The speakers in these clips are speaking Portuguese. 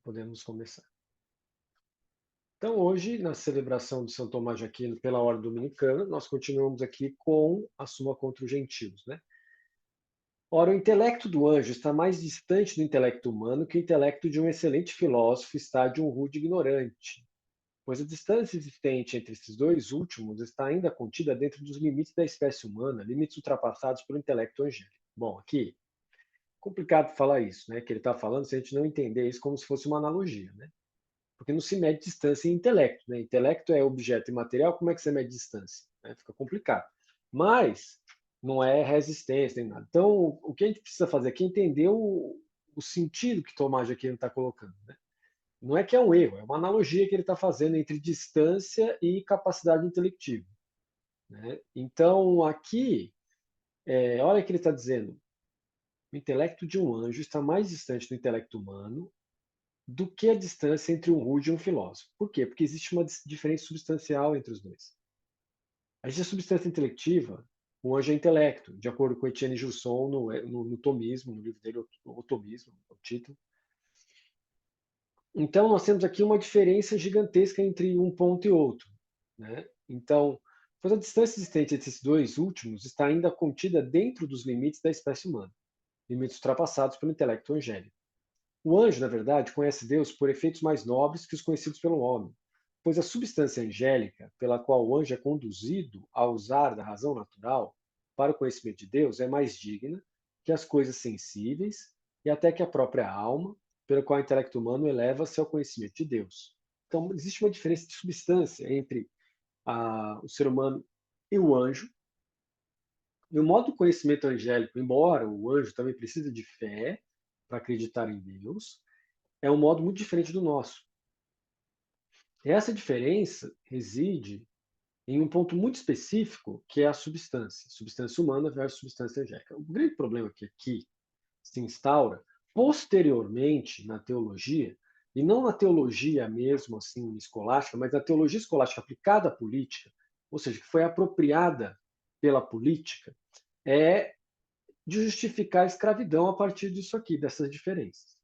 Podemos começar. Então, hoje, na celebração de São Tomás de Aquino pela Ordem Dominicana, nós continuamos aqui com a Suma contra os Gentios, né? Ora, o intelecto do anjo está mais distante do intelecto humano que o intelecto de um excelente filósofo está de um rude ignorante, pois a distância existente entre esses dois últimos está ainda contida dentro dos limites da espécie humana, limites ultrapassados pelo intelecto angélico. Bom, aqui, complicado falar isso, né? Que ele está falando se a gente não entender isso como se fosse uma analogia, né? Porque não se mede distância em intelecto, né? Intelecto é objeto imaterial, como é que você mede distância? Né? Fica complicado. Mas não é resistência nem nada. Então, o que a gente precisa fazer aqui é entender o sentido que Tomás de Aquino está colocando. Né? Não é que é um erro, é uma analogia que ele está fazendo entre distância e capacidade intelectiva. Né? Então, aqui, olha o que ele está dizendo. O intelecto de um anjo está mais distante do intelecto humano do que a distância entre um rude e um filósofo. Por quê? Porque existe uma diferença substancial entre os dois. A substância intelectiva, o anjo é intelecto, de acordo com Etienne Gilson no Tomismo, no livro dele, o Tomismo, é o título. Então, nós temos aqui uma diferença gigantesca entre um ponto e outro. Né? Então, pois a distância existente entre esses dois últimos está ainda contida dentro dos limites da espécie humana, limites ultrapassados pelo intelecto angélico. O anjo, na verdade, conhece Deus por efeitos mais nobres que os conhecidos pelo homem, pois a substância angélica pela qual o anjo é conduzido a usar da razão natural para o conhecimento de Deus é mais digna que as coisas sensíveis e até que a própria alma, pela qual o intelecto humano eleva-se ao conhecimento de Deus. Então, existe uma diferença de substância entre o ser humano e o anjo. E o modo do conhecimento angélico, embora o anjo também precise de fé para acreditar em Deus, é um modo muito diferente do nosso. Essa diferença reside em um ponto muito específico, que é a substância humana versus substância angélica. O grande problema que aqui se instaura, posteriormente na teologia, e não na teologia mesmo assim escolástica, mas na teologia escolástica aplicada à política, ou seja, que foi apropriada pela política, é de justificar a escravidão a partir disso aqui, dessas diferenças.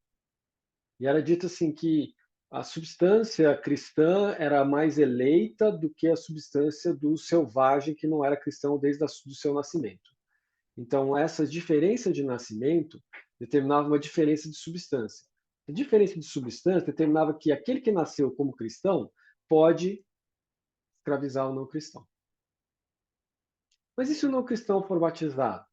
E era dito assim que a substância cristã era mais eleita do que a substância do selvagem que não era cristão desde o seu nascimento. Então, essas diferenças de nascimento determinavam uma diferença de substância. A diferença de substância determinava que aquele que nasceu como cristão pode escravizar o não cristão. Mas e se o não cristão for batizado?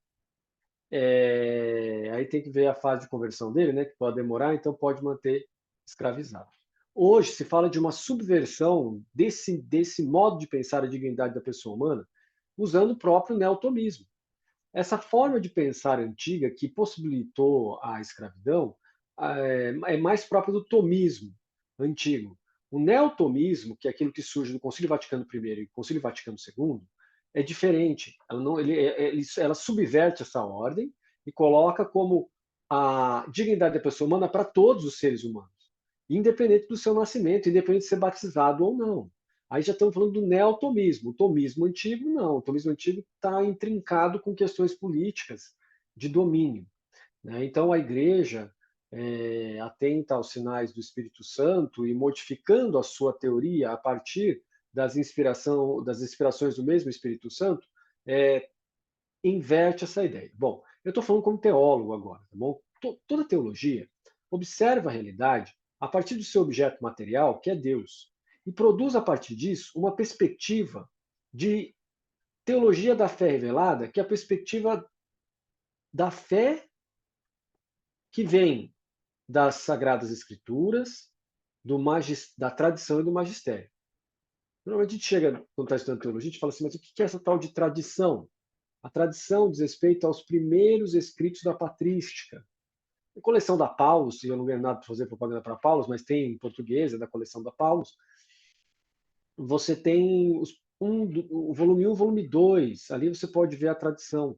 Aí tem que ver a fase de conversão dele, né, que pode demorar, então pode manter escravizado. Hoje se fala de uma subversão desse modo de pensar a dignidade da pessoa humana, usando o próprio neotomismo. Essa forma de pensar antiga que possibilitou a escravidão é mais própria do tomismo antigo. O neotomismo, que é aquilo que surge do Concílio Vaticano I e do Concílio Vaticano II, é diferente. Ela, não, ela subverte essa ordem e coloca como a dignidade da pessoa humana para todos os seres humanos, independente do seu nascimento, independente de ser batizado ou não. Aí já estamos falando do neotomismo. O tomismo antigo, não. O tomismo antigo está intrincado com questões políticas de domínio. Né? Então, a igreja, atenta aos sinais do Espírito Santo e modificando a sua teoria a partir das inspirações do mesmo Espírito Santo, inverte essa ideia. Bom, eu estou falando como teólogo agora, tá bom? Toda teologia observa a realidade a partir do seu objeto material, que é Deus, e produz a partir disso uma perspectiva de teologia da fé revelada, que é a perspectiva da fé que vem das Sagradas Escrituras, da tradição e do magistério. Normalmente a gente chega, quando está estudando teologia, a gente fala assim, mas o que é essa tal de tradição? A tradição diz respeito aos primeiros escritos da patrística. A coleção da Paulus, e eu não ganho nada para fazer propaganda para Paulus, mas tem em português, é da coleção da Paulus. Você tem o volume 1, o volume 2, ali você pode ver a tradição.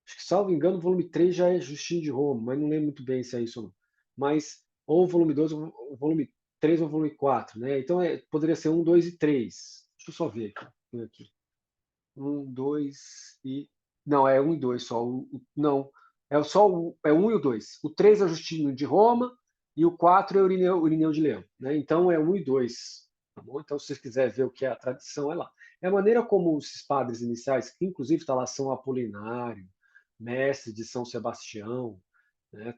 Acho que, salvo engano, o volume 3 já é Justino de Roma, mas não lembro muito bem se é isso ou não. Mas, ou o volume 2, o volume 3 ou o volume 4, né? Então, poderia ser 1, 2 e 3. Deixa eu só ver aqui. 1, 2 e... Não, é 1 e 2 só. Não, é só é 1 e o 2. O 3 é Justino de Roma, e o 4 é o Irineu de Leão, né? Então é 1 e 2, tá bom? Então, se você quiser ver o que é a tradição, é lá. É a maneira como esses padres iniciais, que inclusive está lá São Apolinário, mestre de São Sebastião, né?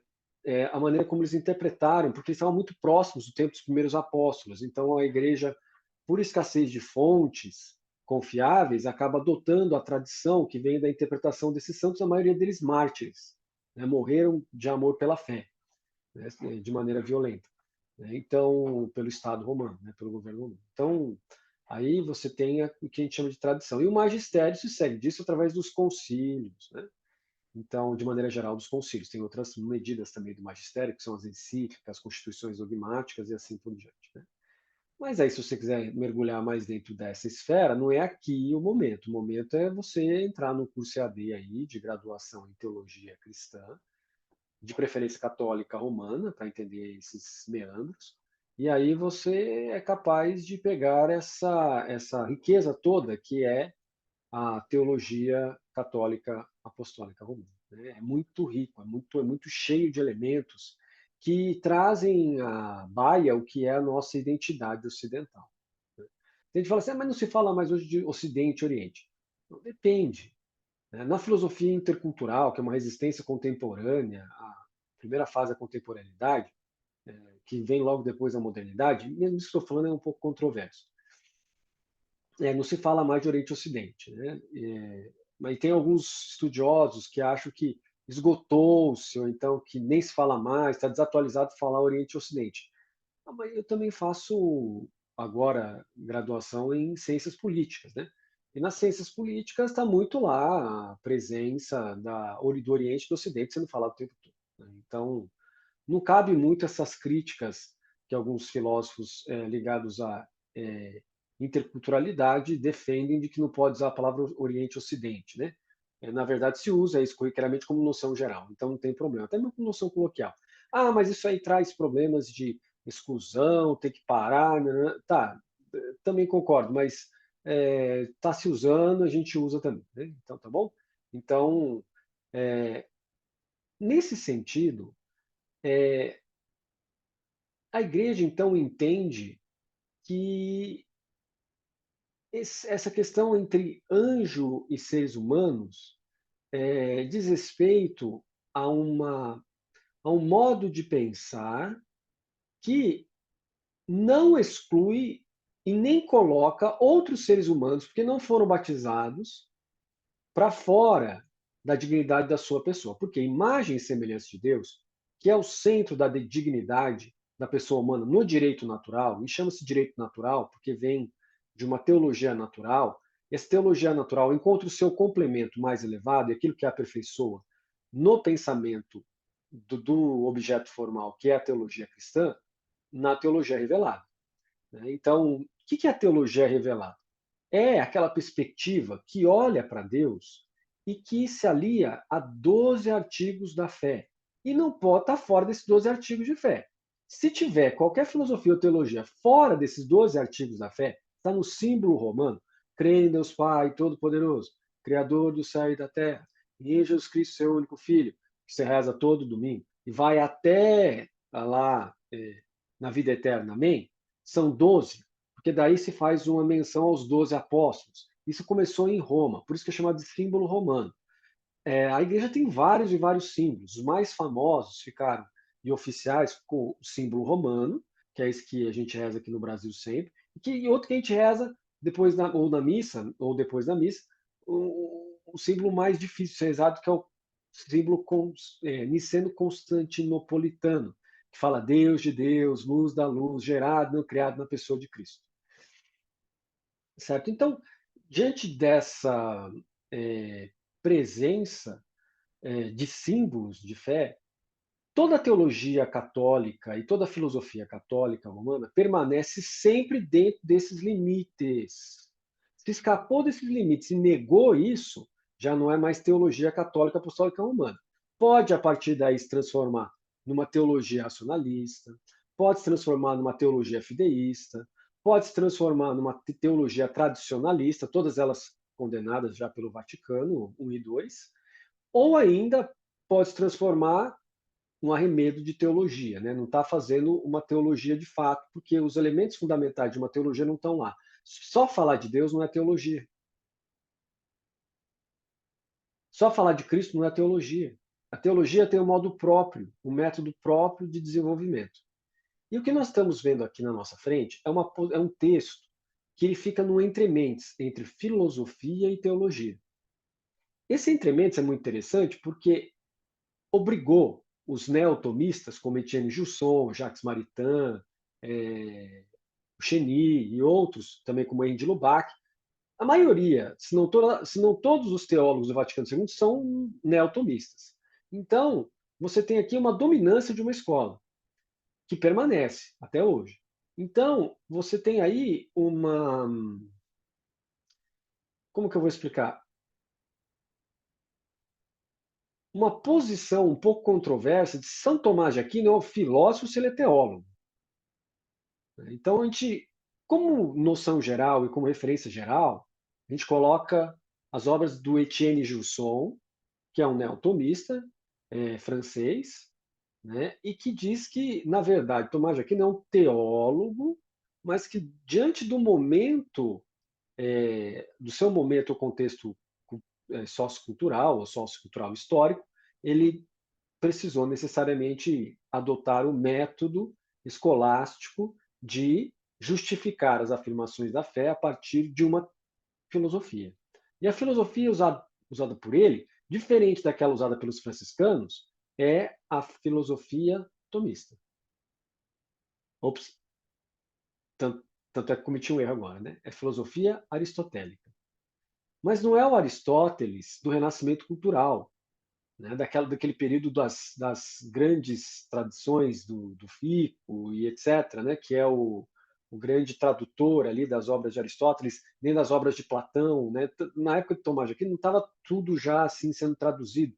A maneira como eles interpretaram, porque eles estavam muito próximos do tempo dos primeiros apóstolos. Então, a igreja, por escassez de fontes confiáveis, acaba adotando a tradição que vem da interpretação desses santos, a maioria deles mártires, né? Morreram de amor pela fé, né? De maneira violenta, né? Então, pelo Estado romano, né? Pelo governo romano. Então, aí você tem o que a gente chama de tradição. E o magistério se segue disso através dos concílios, né? Então, de maneira geral, dos concílios. Tem outras medidas também do magistério, que são as encíclicas, as constituições dogmáticas e assim por diante, né? Mas aí, se você quiser mergulhar mais dentro dessa esfera, não é aqui o momento. O momento é você entrar no curso EAD aí, de graduação em teologia cristã, de preferência católica romana, para entender esses meandros. E aí você é capaz de pegar essa riqueza toda que é a teologia católica apostólica romana, né? É muito rico, é muito cheio de elementos que trazem à baia o que é a nossa identidade ocidental, né? A gente fala assim, mas não se fala mais hoje de Ocidente e Oriente. Não, depende, né? Na filosofia intercultural, que é uma resistência contemporânea, a primeira fase da contemporaneidade, que vem logo depois da modernidade, mesmo isso que estou falando é um pouco controverso. Não se fala mais de Oriente e Ocidente, né? Mas tem alguns estudiosos que acham que esgotou-se, ou então que nem se fala mais, está desatualizado falar Oriente e Ocidente. Mas eu também faço agora graduação em ciências políticas, né? E nas ciências políticas está muito lá a presença do Oriente e do Ocidente sendo falado o tempo todo, né? Então, não cabe muito essas críticas que alguns filósofos ligados à interculturalidade defendem de que não pode usar a palavra Oriente e Ocidente, né? Na verdade, se usa isso corriqueiramente como noção geral, então não tem problema, até mesmo como noção coloquial. Ah, mas isso aí traz problemas de exclusão, tem que parar, né? Tá, também concordo, mas está se usando, a gente usa também, né? Então, tá bom? Então, nesse sentido, a igreja então entende que essa questão entre anjo e seres humanos diz respeito a, a um modo de pensar que não exclui e nem coloca outros seres humanos, porque não foram batizados, para fora da dignidade da sua pessoa. Porque imagem e semelhança de Deus, que é o centro da dignidade da pessoa humana no direito natural, e chama-se direito natural porque vem de uma teologia natural, essa teologia natural encontra o seu complemento mais elevado, e aquilo que a aperfeiçoa no pensamento do objeto formal, que é a teologia cristã, na teologia revelada, né? Então, o que é a teologia revelada? É aquela perspectiva que olha para Deus e que se alia a 12 artigos da fé. E não pode estar fora desses 12 artigos de fé. Se tiver qualquer filosofia ou teologia fora desses 12 artigos da fé, está no símbolo romano, crê em Deus Pai Todo-Poderoso, Criador do céu e da terra, e em Jesus Cristo, seu único Filho, que você reza todo domingo, e vai até lá na vida eterna, amém? São 12, porque daí se faz uma menção aos 12 apóstolos. Isso começou em Roma, por isso que é chamado de símbolo romano. A igreja tem vários e vários símbolos. Os mais famosos ficaram e oficiais com o símbolo romano, que é esse que a gente reza aqui no Brasil sempre, e outro que a gente reza depois ou na missa, ou depois da missa, o símbolo mais difícil de ser rezado, que é o símbolo niceno-constantinopolitano, que fala Deus de Deus, luz da luz, gerado, criado na pessoa de Cristo. Certo? Então, diante dessa presença de símbolos de fé, toda a teologia católica e toda a filosofia católica romana permanece sempre dentro desses limites. Se escapou desses limites e negou isso, já não é mais teologia católica apostólica romana. Pode, a partir daí, se transformar numa teologia racionalista, pode se transformar numa teologia fideísta, pode se transformar numa teologia tradicionalista, todas elas condenadas já pelo Vaticano I e II, ou ainda pode se transformar um arremedo de teologia, né? Não está fazendo uma teologia de fato, porque os elementos fundamentais de uma teologia não estão lá. Só falar de Deus não é teologia. Só falar de Cristo não é teologia. A teologia tem um modo próprio, um método próprio de desenvolvimento. E o que nós estamos vendo aqui na nossa frente é um texto que ele fica no entrementes entre filosofia e teologia. Esse entrementes é muito interessante porque obrigou os neotomistas, como Etienne Gilson, Jacques Maritain, o Cheny e outros, também como Henri de Lubac, a maioria, se não todos os teólogos do Vaticano II são neotomistas. Então, você tem aqui uma dominância de uma escola, que permanece até hoje. Então, você tem aí uma. Como que eu vou explicar? Uma posição um pouco controversa de São Tomás de Aquino é um filósofo se ele é teólogo. Então, a gente, como noção geral e como referência geral, a gente coloca as obras do Etienne Gilson, que é um neotomista francês, né, e que diz que, na verdade, Tomás de Aquino é um teólogo, mas que, diante do momento, do seu momento ou contexto sociocultural ou sociocultural histórico, ele precisou necessariamente adotar o método escolástico de justificar as afirmações da fé a partir de uma filosofia. E a filosofia usada por ele, diferente daquela usada pelos franciscanos, é a filosofia tomista. Ops, tanto, tanto é que cometi um erro agora, né? É filosofia aristotélica. Mas não é o Aristóteles do Renascimento cultural, né? Daquele período das grandes tradições do Fico e etc., né? Que é o grande tradutor ali das obras de Aristóteles, nem das obras de Platão, né? Na época de Tomás de Aquino não estava tudo já assim sendo traduzido.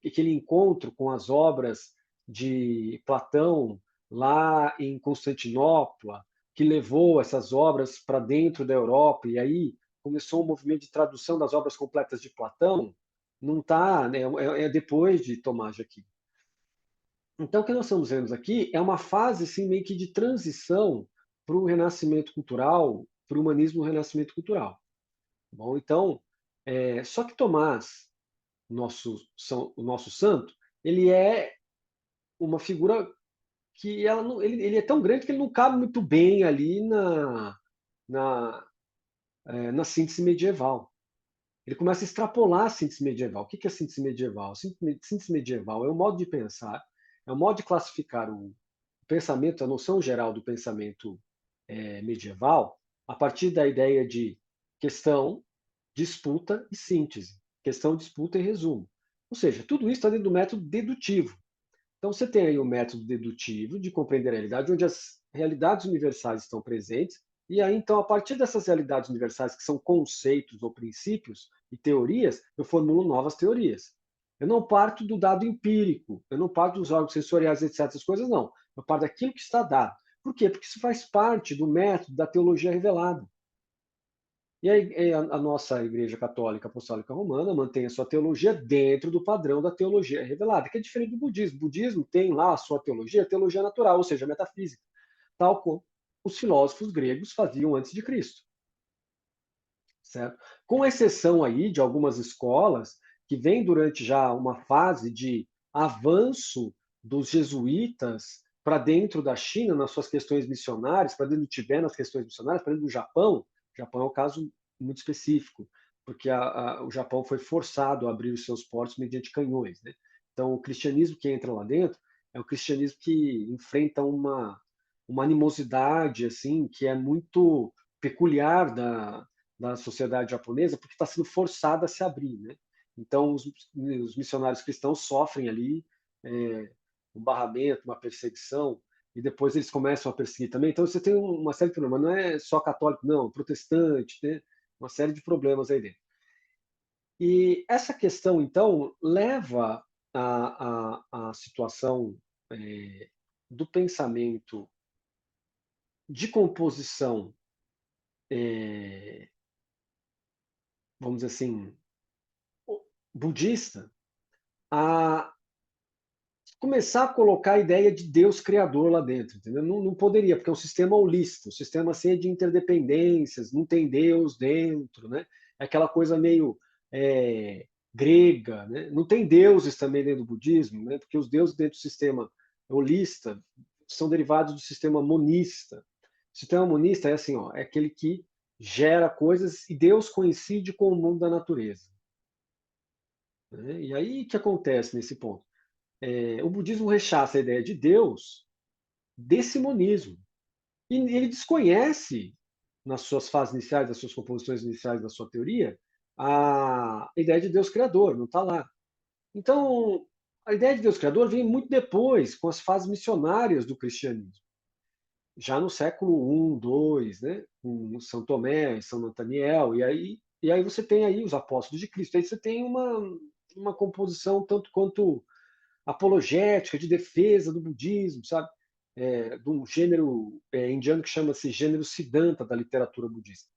Aquele encontro com as obras de Platão lá em Constantinopla, que levou essas obras para dentro da Europa, e aí começou um movimento de tradução das obras completas de Platão, não está, né, é depois de Tomás de Aquino. Então, o que nós estamos vendo aqui é uma fase assim, meio que de transição para o renascimento cultural, para o humanismo no renascimento cultural. Bom, então, só que Tomás, o nosso santo, ele é uma figura que ele é tão grande que ele não cabe muito bem ali na, na síntese medieval. Ele começa a extrapolar a síntese medieval. O que é a síntese medieval? A síntese medieval é um modo de pensar, é um modo de classificar o pensamento, a noção geral do pensamento medieval, a partir da ideia de questão, disputa e síntese. Questão, disputa e resumo. Ou seja, tudo isso está dentro do método dedutivo. Então, você tem aí o método dedutivo de compreender a realidade, onde as realidades universais estão presentes, e aí, então, a partir dessas realidades universais, que são conceitos ou princípios e teorias, eu formulo novas teorias. Eu não parto do dado empírico, eu não parto dos órgãos sensoriais, etc., essas coisas, não. Eu parto daquilo que está dado. Por quê? Porque isso faz parte do método da teologia revelada. E a nossa Igreja Católica Apostólica Romana mantém a sua teologia dentro do padrão da teologia revelada, que é diferente do budismo. O budismo tem lá a sua teologia, a teologia natural, ou seja, a metafísica, tal como os filósofos gregos faziam antes de Cristo, certo? Com exceção aí de algumas escolas que vêm durante já uma fase de avanço dos jesuítas para dentro da China nas suas questões missionárias, para dentro do Tibete nas questões missionárias, para dentro do Japão. O Japão é um caso muito específico, porque o Japão foi forçado a abrir os seus portos mediante canhões, né? Então, o cristianismo que entra lá dentro é um cristianismo que enfrenta uma animosidade assim que é muito peculiar da sociedade japonesa, porque está sendo forçada a se abrir, né? Então, os missionários cristãos sofrem ali um barramento, uma perseguição, e depois eles começam a perseguir também. Então, você tem uma série de problemas. Não é só católico, não, protestante, né? Uma série de problemas aí dentro. E essa questão, então, leva à situação do pensamento de composição, vamos dizer assim, budista, a começar a colocar a ideia de Deus criador lá dentro, entendeu? Não poderia, porque é um sistema holista, um sistema cheio de interdependências, não tem Deus dentro, né? É aquela coisa meio grega, né? Não tem deuses também dentro do budismo, né? Porque os deuses dentro do sistema holista são derivados do sistema monista. O sistema monista é assim, ó, é aquele que gera coisas e Deus coincide com o mundo da natureza, né? E aí o que acontece nesse ponto? O budismo rechaça a ideia de Deus desse monismo. E ele desconhece, nas suas fases iniciais, nas suas composições iniciais da sua teoria, a ideia de Deus criador, não está lá. Então, a ideia de Deus criador vem muito depois, com as fases missionárias do cristianismo. Já no século I, II, né? Com São Tomé, São Nataniel, e aí você tem aí os apóstolos de Cristo. Aí você tem uma composição tanto quanto apologética, de defesa do budismo, sabe? De um gênero indiano que chama-se gênero Siddhanta da literatura budista.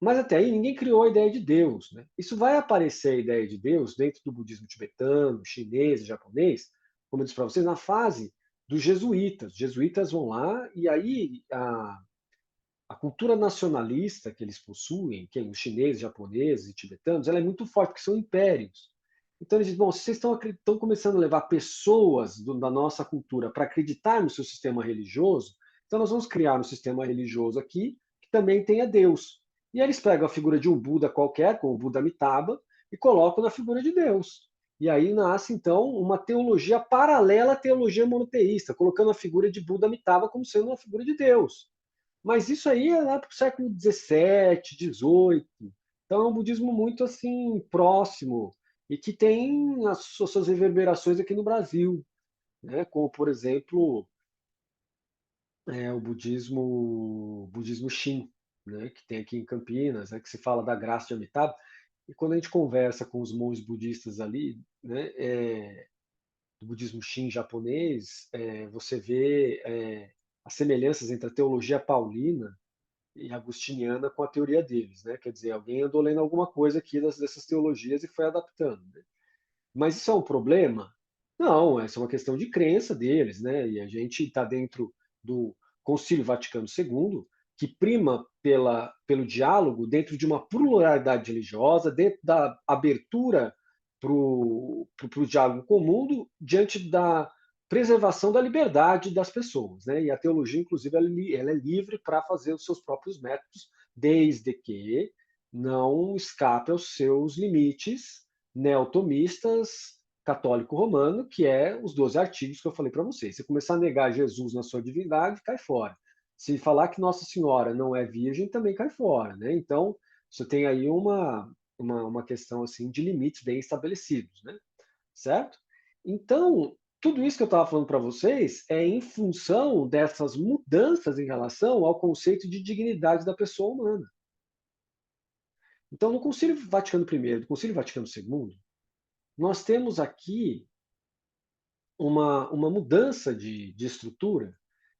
Mas até aí ninguém criou a ideia de Deus, né? Isso vai aparecer a ideia de Deus dentro do budismo tibetano, chinês, japonês, como eu disse para vocês, na fase dos jesuítas. Os jesuítas vão lá e aí a cultura nacionalista que eles possuem, que é os chineses, japoneses e tibetanos, ela é muito forte, porque são impérios. Então eles dizem, bom, se vocês estão começando a levar pessoas da nossa cultura para acreditar no seu sistema religioso, então nós vamos criar um sistema religioso aqui que também tenha Deus. E aí eles pegam a figura de um Buda qualquer, como o Buda Amitabha, e colocam na figura de Deus. E aí nasce, então, uma teologia paralela à teologia monoteísta, colocando a figura de Buda Amitabha como sendo uma figura de Deus. Mas isso aí é lá para o século XVII, XVIII. Então é um budismo muito assim próximo e que tem as suas reverberações aqui no Brasil, né? Como por exemplo o budismo Shin, né? Que tem aqui em Campinas, né? Que se fala da graça de Amitabha. E quando a gente conversa com os monges budistas ali, né? Do budismo Shin japonês, você vê as semelhanças entre a teologia paulina e agustiniana com a teoria deles, né? Quer dizer, alguém andou lendo alguma coisa aqui dessas teologias e foi adaptando, né? Mas isso é um problema? Não, essa é uma questão de crença deles, né? E a gente está dentro do Concílio Vaticano II, que prima pelo diálogo dentro de uma pluralidade religiosa, dentro da abertura para o diálogo com o mundo, diante da preservação da liberdade das pessoas, né? E a teologia, inclusive, ela é livre para fazer os seus próprios métodos, desde que não escape aos seus limites neotomistas católico-romano, que é os 12 artigos que eu falei para vocês. Se começar a negar Jesus na sua divindade, cai fora. Se falar que Nossa Senhora não é virgem, também cai fora, né? Então, você tem aí uma questão assim de limites bem estabelecidos, né? Certo? Então, tudo isso que eu estava falando para vocês é em função dessas mudanças em relação ao conceito de dignidade da pessoa humana. Então, no Concílio Vaticano I, no Concílio Vaticano II, nós temos aqui uma mudança de estrutura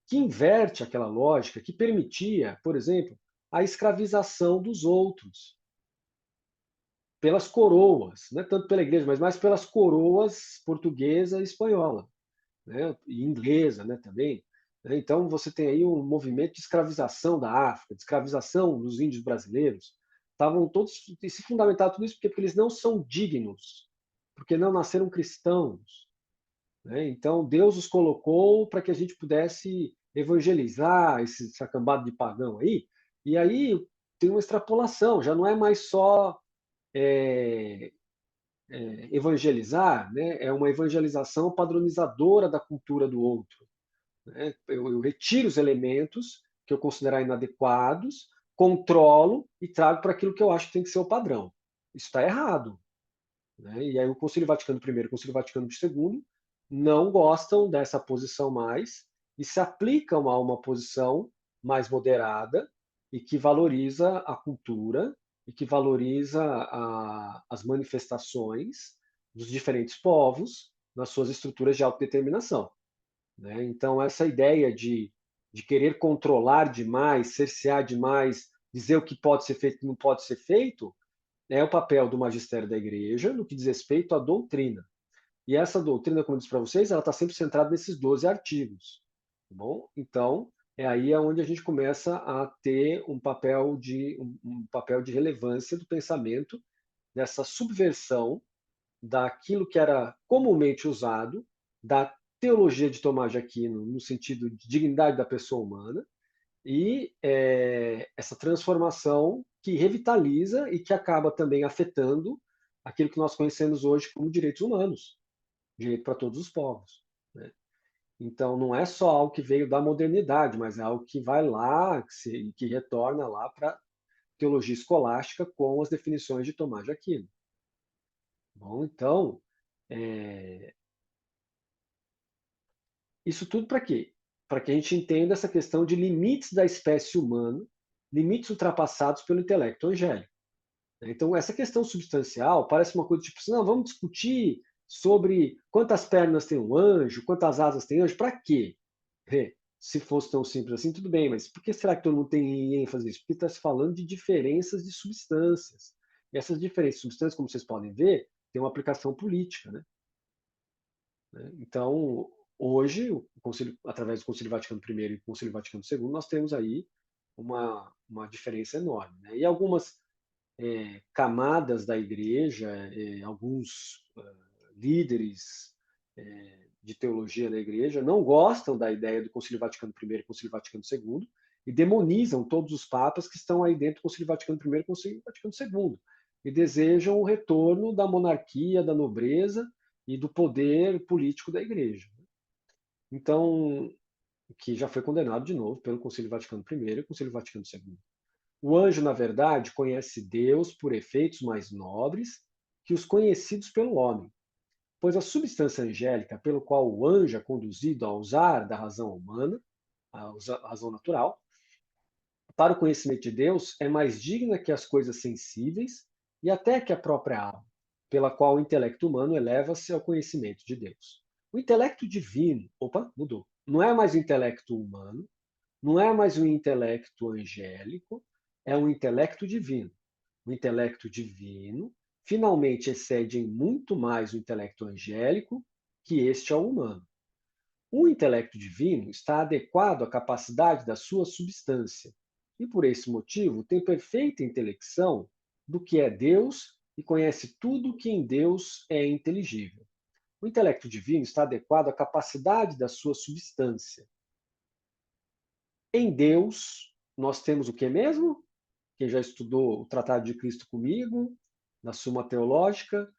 que inverte aquela lógica que permitia, por exemplo, a escravização dos outros pelas coroas, não é tanto pela igreja, mas mais pelas coroas portuguesa e espanhola, né, e inglesa, né, também. Né. Então você tem aí um movimento de escravização da África, de escravização dos índios brasileiros. Estavam todos se fundamentaram tudo isso porque eles não são dignos, porque não nasceram cristãos, né? Então Deus os colocou para que a gente pudesse evangelizar essa cambada de pagão aí. E aí tem uma extrapolação, já não é mais só evangelizar, né? É uma evangelização padronizadora da cultura do outro, né? Eu retiro os elementos que eu considerar inadequados, controlo e trago para aquilo que eu acho que tem que ser o padrão. Isso está errado, né? E aí o Concílio Vaticano I e o Concílio Vaticano II não gostam dessa posição mais e se aplicam a uma posição mais moderada e que valoriza a cultura e que valoriza as manifestações dos diferentes povos nas suas estruturas de autodeterminação, né? Então, essa ideia de querer controlar demais, cercear demais, dizer o que pode ser feito e não pode ser feito, é o papel do magistério da igreja no que diz respeito à doutrina. E essa doutrina, como eu disse para vocês, ela está sempre centrada nesses 12 artigos. Tá bom? Então, é aí onde a gente começa a ter um papel de relevância do pensamento, dessa subversão daquilo que era comumente usado, da teologia de Tomás de Aquino, no sentido de dignidade da pessoa humana, e essa transformação que revitaliza e que acaba também afetando aquilo que nós conhecemos hoje como direitos humanos, direito para todos os povos, né? Então, não é só algo que veio da modernidade, mas é algo que vai lá, que retorna lá para a teologia escolástica com as definições de Tomás de Aquino. Bom, então, é, isso tudo para quê? Para que a gente entenda essa questão de limites da espécie humana, limites ultrapassados pelo intelecto angélico. Então, essa questão substancial parece uma coisa tipo assim, não, vamos discutir sobre quantas pernas tem um anjo, quantas asas tem um anjo, para quê? Se fosse tão simples assim, tudo bem, mas por que será que todo mundo tem ênfase nisso? Porque está se falando de diferenças de substâncias. E essas diferenças de substâncias, como vocês podem ver, têm uma aplicação política, né? Então, hoje, através do Concílio Vaticano I e do Concílio Vaticano II, nós temos aí uma diferença enorme, né? E algumas camadas da igreja, alguns líderes de teologia da igreja não gostam da ideia do Concílio Vaticano I e Concílio Vaticano II e demonizam todos os papas que estão aí dentro do Concílio Vaticano I e Concílio Vaticano II e desejam o retorno da monarquia, da nobreza e do poder político da igreja. Então, que já foi condenado de novo pelo Concílio Vaticano I e Concílio Vaticano II. O anjo, na verdade, conhece Deus por efeitos mais nobres que os conhecidos pelo homem, pois a substância angélica pelo qual o anjo é conduzido a usar da razão humana, a razão natural, para o conhecimento de Deus é mais digna que as coisas sensíveis e até que a própria alma, pela qual o intelecto humano eleva-se ao conhecimento de Deus. O intelecto divino, opa, mudou. Não é mais o intelecto humano, não é mais um intelecto angélico, é um intelecto divino. O intelecto divino finalmente excede em muito mais o intelecto angélico que este ao humano. O intelecto divino está adequado à capacidade da sua substância e, por esse motivo, tem perfeita intelecção do que é Deus e conhece tudo que em Deus é inteligível. O intelecto divino está adequado à capacidade da sua substância. Em Deus, nós temos o que mesmo? Quem já estudou o Tratado de Cristo comigo, na Suma Teológica,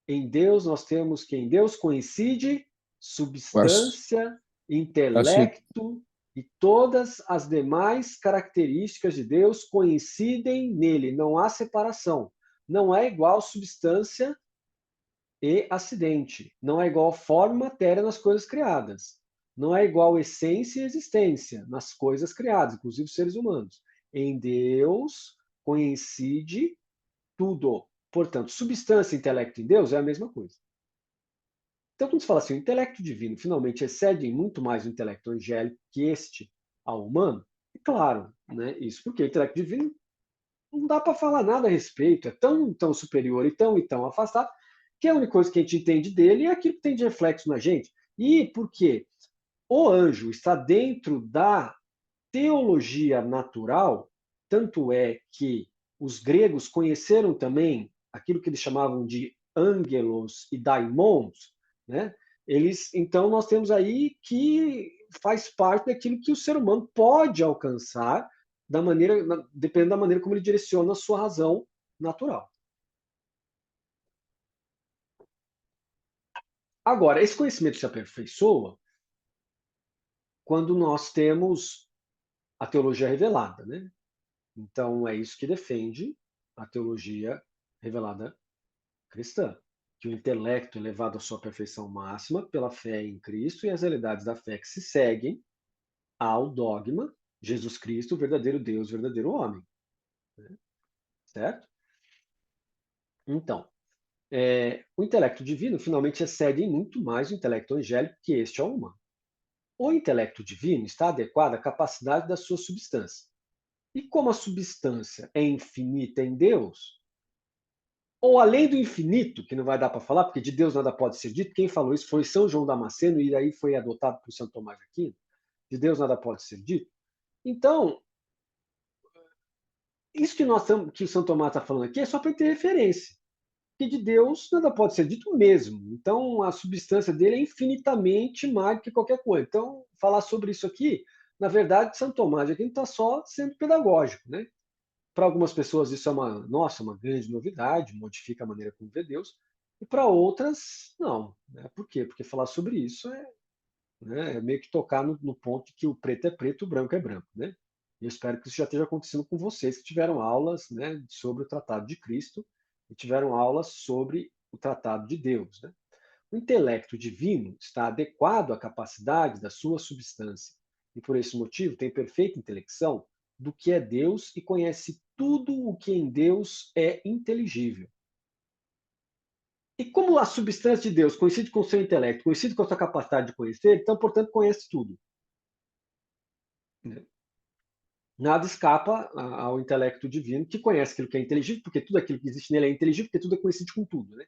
em Deus nós temos que em Deus coincide As, substância, as, intelecto e todas as demais características de Deus coincidem nele, não há separação. Não é igual substância e acidente, não é igual forma e matéria nas coisas criadas. Não é igual essência e existência nas coisas criadas, inclusive os seres humanos. Em Deus coincide tudo. Portanto, substância e intelecto em Deus é a mesma coisa. Então, quando se fala assim, o intelecto divino finalmente excede em muito mais o intelecto angélico que este ao humano, é claro, né? Isso porque o intelecto divino não dá para falar nada a respeito, é tão superior e tão afastado, que a única coisa que a gente entende dele é aquilo que tem de reflexo na gente. E por quê? O anjo está dentro da teologia natural, tanto é que os gregos conheceram também aquilo que eles chamavam de angelos e daimons, né? Então nós temos aí que faz parte daquilo que o ser humano pode alcançar dependendo da maneira como ele direciona a sua razão natural. Agora, esse conhecimento se aperfeiçoa quando nós temos a teologia revelada, né? Então, é isso que defende a teologia revelada cristã, que o intelecto é levado à sua perfeição máxima pela fé em Cristo e as realidades da fé que se seguem ao dogma Jesus Cristo, verdadeiro Deus, verdadeiro homem. Certo? Então, o intelecto divino finalmente excede em muito mais o intelecto angélico que este é o humano. O intelecto divino está adequado à capacidade da sua substância. E como a substância é infinita em Deus, ou além do infinito, que não vai dar para falar, porque de Deus nada pode ser dito. Quem falou isso foi São João Damasceno, e aí foi adotado por Santo Tomás de Aquino. De Deus nada pode ser dito. Então, isso que o Santo Tomás está falando aqui é só para ter referência. Porque de Deus nada pode ser dito mesmo. Então, a substância dele é infinitamente mais do que qualquer coisa. Então, falar sobre isso aqui, na verdade, Santo Tomás de Aquino está só sendo pedagógico, né? Para algumas pessoas isso é uma grande novidade, modifica a maneira como vê Deus, e para outras, não. Né? Por quê? Porque falar sobre isso é meio que tocar no ponto de que o preto é preto, o branco é branco. Né? E eu espero que isso já esteja acontecendo com vocês que tiveram aulas, né, sobre o Tratado de Cristo e tiveram aulas sobre o Tratado de Deus. Né? O intelecto divino está adequado à capacidade da sua substância e, por esse motivo, tem perfeita intelecção do que é Deus e conhece tudo o que em Deus é inteligível. E como a substância de Deus coincide com o seu intelecto, coincide com a sua capacidade de conhecer, então, portanto, conhece tudo. Nada escapa ao intelecto divino, que conhece aquilo que é inteligível, porque tudo aquilo que existe nele é inteligível, porque tudo coincide com tudo. Né?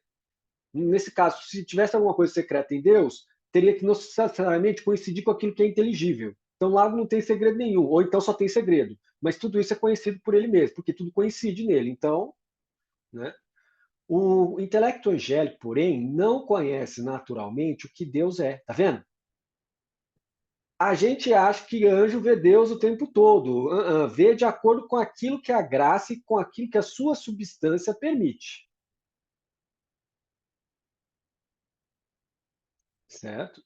Nesse caso, se tivesse alguma coisa secreta em Deus, teria que necessariamente coincidir com aquilo que é inteligível. Então, lá não tem segredo nenhum, ou então só tem segredo. Mas tudo isso é conhecido por ele mesmo, porque tudo coincide nele. Então, né? O intelecto angélico, porém, não conhece naturalmente o que Deus é. Tá vendo? A gente acha que anjo vê Deus o tempo todo. Vê de acordo com aquilo que a graça e com aquilo que a sua substância permite. Certo?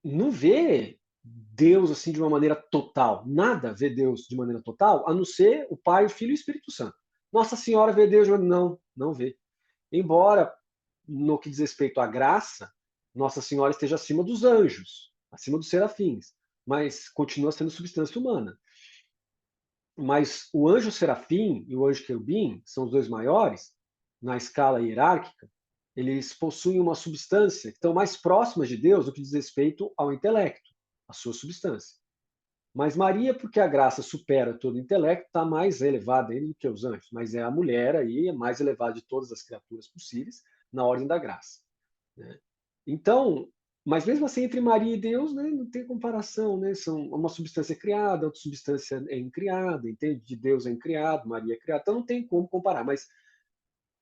Não vê Deus assim de uma maneira total. Nada vê Deus de maneira total, a não ser o Pai, o Filho e o Espírito Santo. Nossa Senhora vê Deus de maneira... Não vê. Embora, no que diz respeito à graça, Nossa Senhora esteja acima dos anjos, acima dos serafins, mas continua sendo substância humana. Mas o anjo serafim e o anjo querubim, que são os dois maiores, na escala hierárquica, eles possuem uma substância que estão mais próximas de Deus do que diz respeito ao intelecto, a sua substância. Mas Maria, porque a graça supera todo o intelecto, está mais elevada ainda do que os anjos, mas é a mulher aí, é mais elevada de todas as criaturas possíveis, na ordem da graça. Né? Então, mas mesmo assim, entre Maria e Deus, né, não tem comparação, né? São uma substância criada, outra substância é incriada, entende? De Deus é incriado, Maria é criada, então não tem como comparar, mas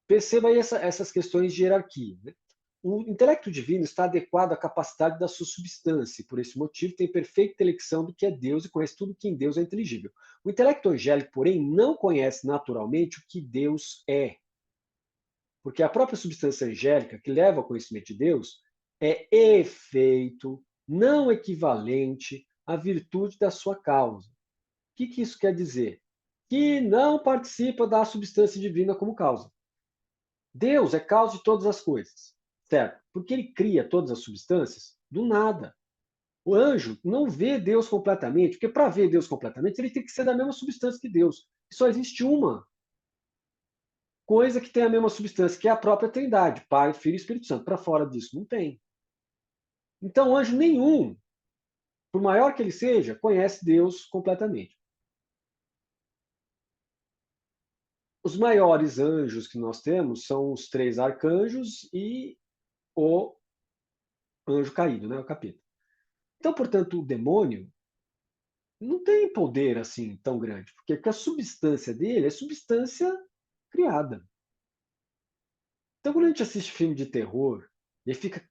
perceba aí essas questões de hierarquia. Né? O intelecto divino está adequado à capacidade da sua substância, e por esse motivo tem perfeita intelecção do que é Deus e conhece tudo que em Deus é inteligível. O intelecto angélico, porém, não conhece naturalmente o que Deus é, porque a própria substância angélica, que leva ao conhecimento de Deus, é efeito não equivalente à virtude da sua causa. O que isso quer dizer? Que não participa da substância divina como causa. Deus é causa de todas as coisas, certo? Porque ele cria todas as substâncias do nada. O anjo não vê Deus completamente, porque para ver Deus completamente, ele tem que ser da mesma substância que Deus. E só existe uma coisa que tem a mesma substância, que é a própria Trindade, Pai, Filho e Espírito Santo. Para fora disso, não tem. Então, anjo nenhum, por maior que ele seja, conhece Deus completamente. Os maiores anjos que nós temos são os 3 arcanjos e o anjo caído, né, o capeta. Então, portanto, o demônio não tem poder assim tão grande, porque a substância dele é substância criada. Então, quando a gente assiste filme de terror, ele fica,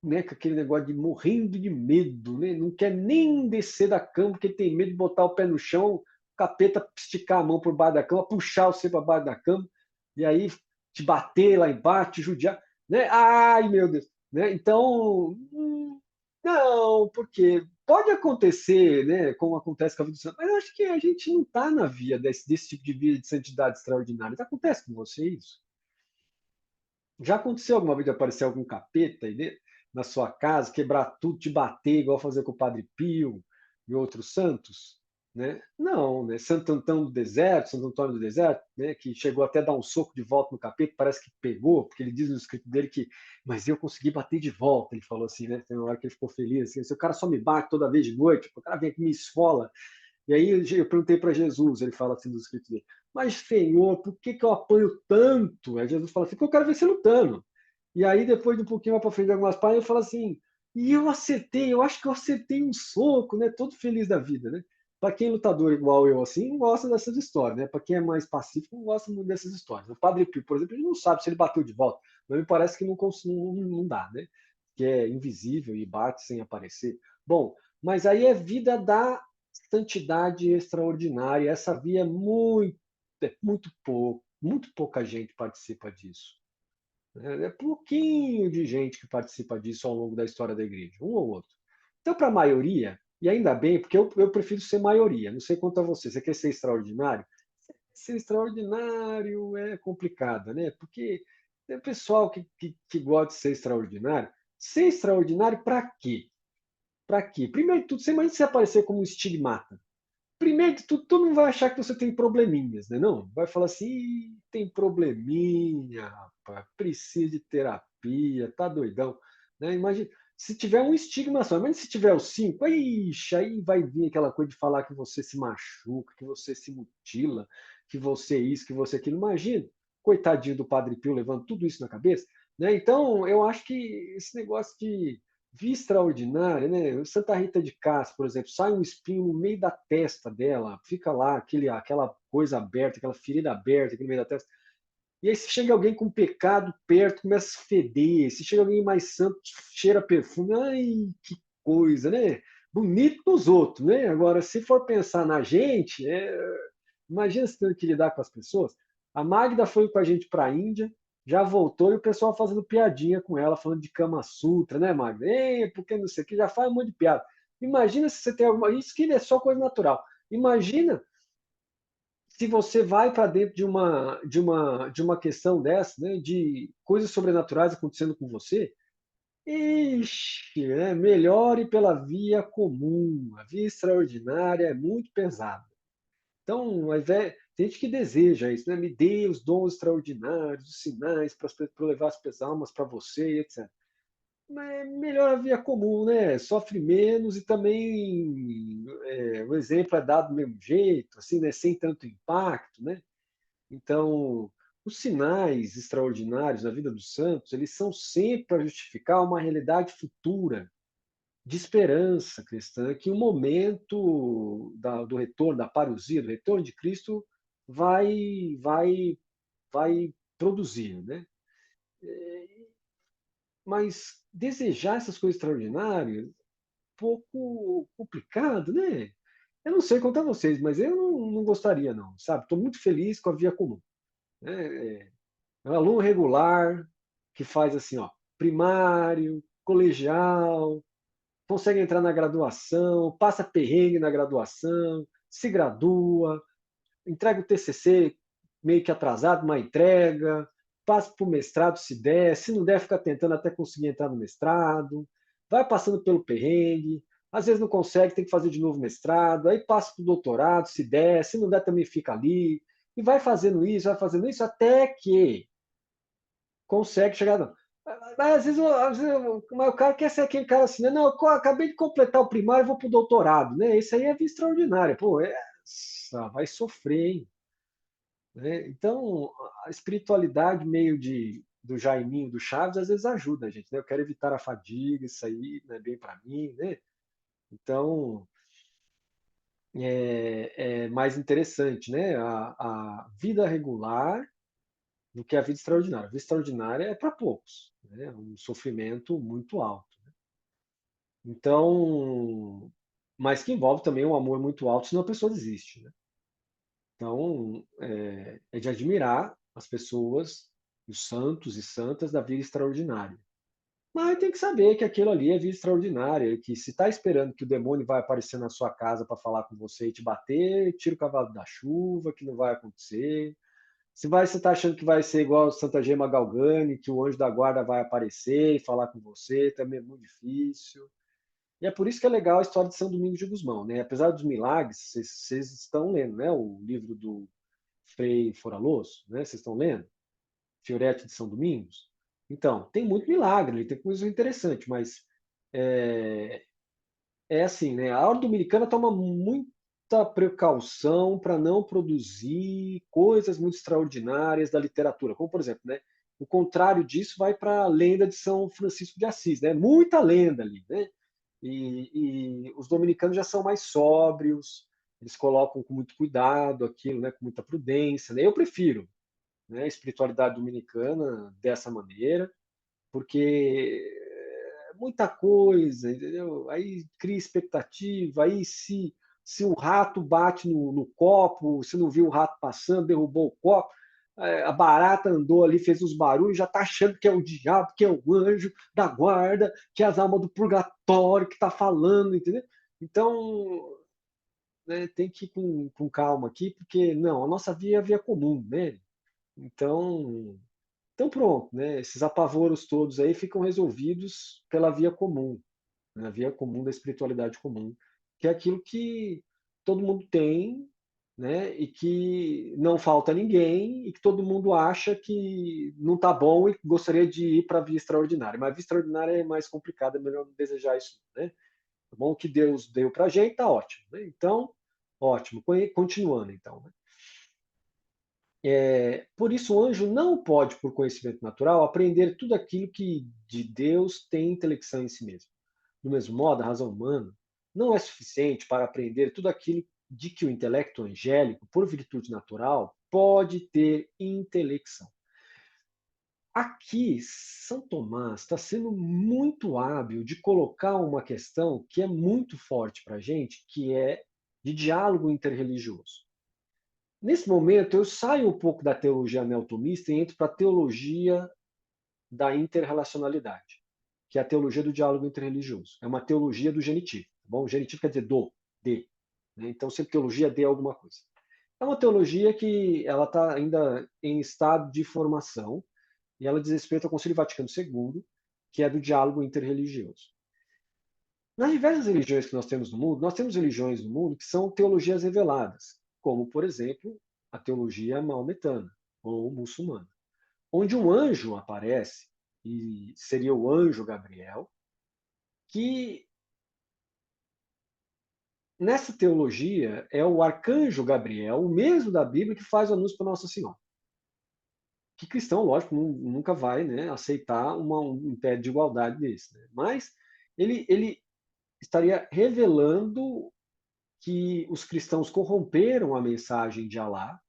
né, com aquele negócio de morrendo de medo, né? Não quer nem descer da cama porque tem medo de botar o pé no chão, o capeta esticar a mão por baixo da cama, puxar você para baixo da cama e aí te bater lá embaixo, te judiar, né? Ai, meu Deus, né? Então, não, porque pode acontecer, né, como acontece com a vida do santo, mas eu acho que a gente não está na via desse tipo de vida de santidade extraordinária. Acontece com você isso? Já aconteceu alguma vez de aparecer algum capeta aí dentro, na sua casa, quebrar tudo, te bater, igual fazer com o Padre Pio e outros santos? Né? Não, né? Santo Antão do Deserto, Santo Antônio do Deserto, né? Que chegou até a dar um soco de volta no capeta, parece que pegou, porque ele diz no escrito dele que, mas eu consegui bater de volta, ele falou assim, né? Tem uma hora que ele ficou feliz, assim, se o cara só me bate toda vez de noite, o cara vem aqui e me esfola, E aí eu perguntei para Jesus, ele fala assim nos escritos dele, mas Senhor, por que eu apanho tanto? Aí Jesus fala assim, porque eu quero ver você lutando. E aí depois de um pouquinho mais para frente de algumas páginas, ele fala assim, e eu acertei, eu acho que eu acertei um soco, né? Todo feliz da vida, né? Para quem é lutador igual eu, assim, não gosta dessas histórias, né? Para quem é mais pacífico, não gosta muito dessas histórias. O Padre Pio, por exemplo, ele não sabe se ele bateu de volta, mas me parece que não dá, né? Que é invisível e bate sem aparecer. Bom, mas aí é vida da santidade extraordinária. Essa via muito pouca gente participa disso. É pouquinho de gente que participa disso ao longo da história da igreja, um ou outro. Então, para a maioria, e ainda bem, porque eu prefiro ser maioria, não sei quanto a você. Você quer ser extraordinário? Ser extraordinário é complicado, né? Porque tem pessoal que gosta de ser extraordinário. Ser extraordinário para quê? Para quê? Primeiro de tudo, você imagina se aparecer como um estigmata. Primeiro de tudo, todo mundo vai achar que você tem probleminhas, né? Não, vai falar assim, "Ih, tem probleminha, rapaz, precisa de terapia, tá doidão, né? Imagina, se tiver um estigma só, mas se tiver os cinco, ixi, aí vai vir aquela coisa de falar que você se machuca, que você se mutila, que você é isso, que você é aquilo. Imagina, coitadinho do Padre Pio levando tudo isso na cabeça, né? Então, eu acho que esse negócio de via extraordinária, né? Santa Rita de Cássia, por exemplo, sai um espinho no meio da testa dela, fica lá aquela coisa aberta, aquela ferida aberta aqui no meio da testa. E aí se chega alguém com pecado perto, começa a feder. Se chega alguém mais santo, cheira perfume. Ai, que coisa, né? Bonito nos outros, né? Agora, se for pensar na gente, imagina se tendo que lidar com as pessoas. A Magda foi com a gente para a Índia, já voltou e o pessoal fazendo piadinha com ela, falando de Kama Sutra, né, Magda? Ei, porque não sei o que, já faz um monte de piada. Imagina se você tem alguma. Isso que é só coisa natural. Imagina se você vai para dentro de uma questão dessa, né, de coisas sobrenaturais acontecendo com você. Ixi, melhore pela via comum. A via extraordinária é muito pesada. Então, tem gente que deseja isso, né? Me dê os dons extraordinários, os sinais para levar as almas para você, etc. Mas é melhor a via comum, né? Sofre menos e também o exemplo é dado do mesmo jeito, assim, né? Sem tanto impacto, né? Então, os sinais extraordinários na vida dos santos, eles são sempre para justificar uma realidade futura, de esperança cristã, que o momento do retorno, da parousia, do retorno de Cristo, vai, vai, vai produzir, né? Mas desejar essas coisas extraordinárias, pouco complicado, né? Eu não sei quanto a vocês, mas eu não gostaria, não, sabe? Estou muito feliz com a via comum, né? É um aluno regular que faz assim, ó, primário, colegial, consegue entrar na graduação, passa perrengue na graduação, se gradua, entrega o TCC meio que atrasado, mas entrega, passa para o mestrado se der, se não der, fica tentando até conseguir entrar no mestrado, vai passando pelo perrengue, às vezes não consegue, tem que fazer de novo mestrado, aí passa para o doutorado, se der, se não der também fica ali, e vai fazendo isso, até que consegue chegar. Não. Mas mas o cara quer ser aquele cara assim, né? Não, eu acabei de completar o primário e vou para o doutorado, né? Isso aí é vida extraordinária. Pô, vai sofrer, hein? Né? Então, a espiritualidade meio do Jaiminho, do Chaves, às vezes ajuda a gente, né? Eu quero evitar a fadiga, isso aí não é bem para mim, né? Então, é mais interessante, né? A vida regular do que a vida extraordinária. A vida extraordinária é para poucos, né? É um sofrimento muito alto. Então, mas que envolve também um amor muito alto, senão a pessoa desiste, né? Então, é de admirar as pessoas, os santos e santas da vida extraordinária. Mas tem que saber que aquilo ali é vida extraordinária, que se está esperando que o demônio vai aparecer na sua casa para falar com você e te bater, tira o cavalo da chuva, que não vai acontecer. Se você está achando que vai ser igual Santa Gema Galgani, que o anjo da guarda vai aparecer e falar com você, também é muito difícil. E é por isso que é legal a história de São Domingos de Gusmão, né? Apesar dos milagres, vocês estão lendo, né? O livro do Frei Foraloso, né? Vocês estão lendo? Fiorete de São Domingos? Então, tem muito milagre, tem coisa interessante, mas é, é assim, né? A ordem dominicana toma muito. precaução para não produzir coisas muito extraordinárias da literatura, como, por exemplo, né, o contrário disso vai para a lenda de São Francisco de Assis, né? Muita lenda ali, né? E os dominicanos já são mais sóbrios, eles colocam com muito cuidado aquilo, né, com muita prudência, né? Eu prefiro, né, a espiritualidade dominicana dessa maneira, porque é muita coisa, entendeu? Aí cria expectativa, aí se o rato bate no copo, se não viu o rato passando, derrubou o copo, a barata andou ali, fez uns barulhos, já está achando que é o diabo, que é o anjo da guarda, que é as almas do purgatório que está falando, entendeu? Então, né, tem que ir com calma aqui, porque não, a nossa via é a via comum, né? Então, então pronto, né? Esses apavoros todos aí ficam resolvidos pela via comum, né? A via comum da espiritualidade comum, que é aquilo que todo mundo tem, né? E que não falta ninguém e que todo mundo acha que não está bom e gostaria de ir para a via extraordinária. Mas a via extraordinária é mais complicada, é melhor não desejar isso, né? Tá bom? O que Deus deu para a gente está ótimo, né? Então, ótimo. Continuando, então, né? Por isso, o anjo não pode, por conhecimento natural, aprender tudo aquilo que de Deus tem intelecção em si mesmo. Do mesmo modo, a razão humana não é suficiente para aprender tudo aquilo de que o intelecto angélico, por virtude natural, pode ter intelecção. Aqui, São Tomás está sendo muito hábil de colocar uma questão que é muito forte para a gente, que é de diálogo interreligioso. Nesse momento, eu saio um pouco da teologia neotomista e entro para a teologia da interrelacionalidade, que é a teologia do diálogo interreligioso. É uma teologia do genitivo. Tá bom? O genitivo quer dizer do, de. Né? Então, sempre teologia de alguma coisa. É uma teologia que ela está ainda em estado de formação e ela diz respeito ao Concílio Vaticano II, que é do diálogo interreligioso. Nas diversas religiões que nós temos no mundo, nós temos religiões no mundo que são teologias reveladas, como, por exemplo, a teologia maometana ou muçulmana, onde um anjo aparece, e seria o anjo Gabriel, que nessa teologia é o arcanjo Gabriel, o mesmo da Bíblia, que faz o anúncio para Nossa Senhora. Que cristão, lógico, nunca vai, né, aceitar um pé de igualdade desse. Né? Mas ele estaria revelando que os cristãos corromperam a mensagem de Alá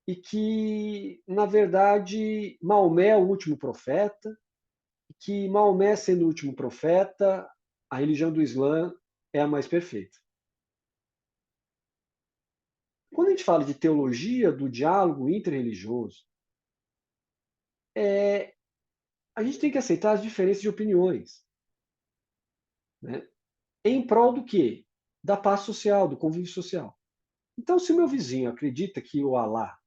e que, na verdade, Maomé é o último profeta, e que Maomé, sendo o último profeta, a religião do Islã é a mais perfeita. Quando a gente fala de teologia do diálogo interreligioso, a gente tem que aceitar as diferenças de opiniões. Né? Em prol do quê? Da paz social, do convívio social. Então, se o meu vizinho acredita que o Alá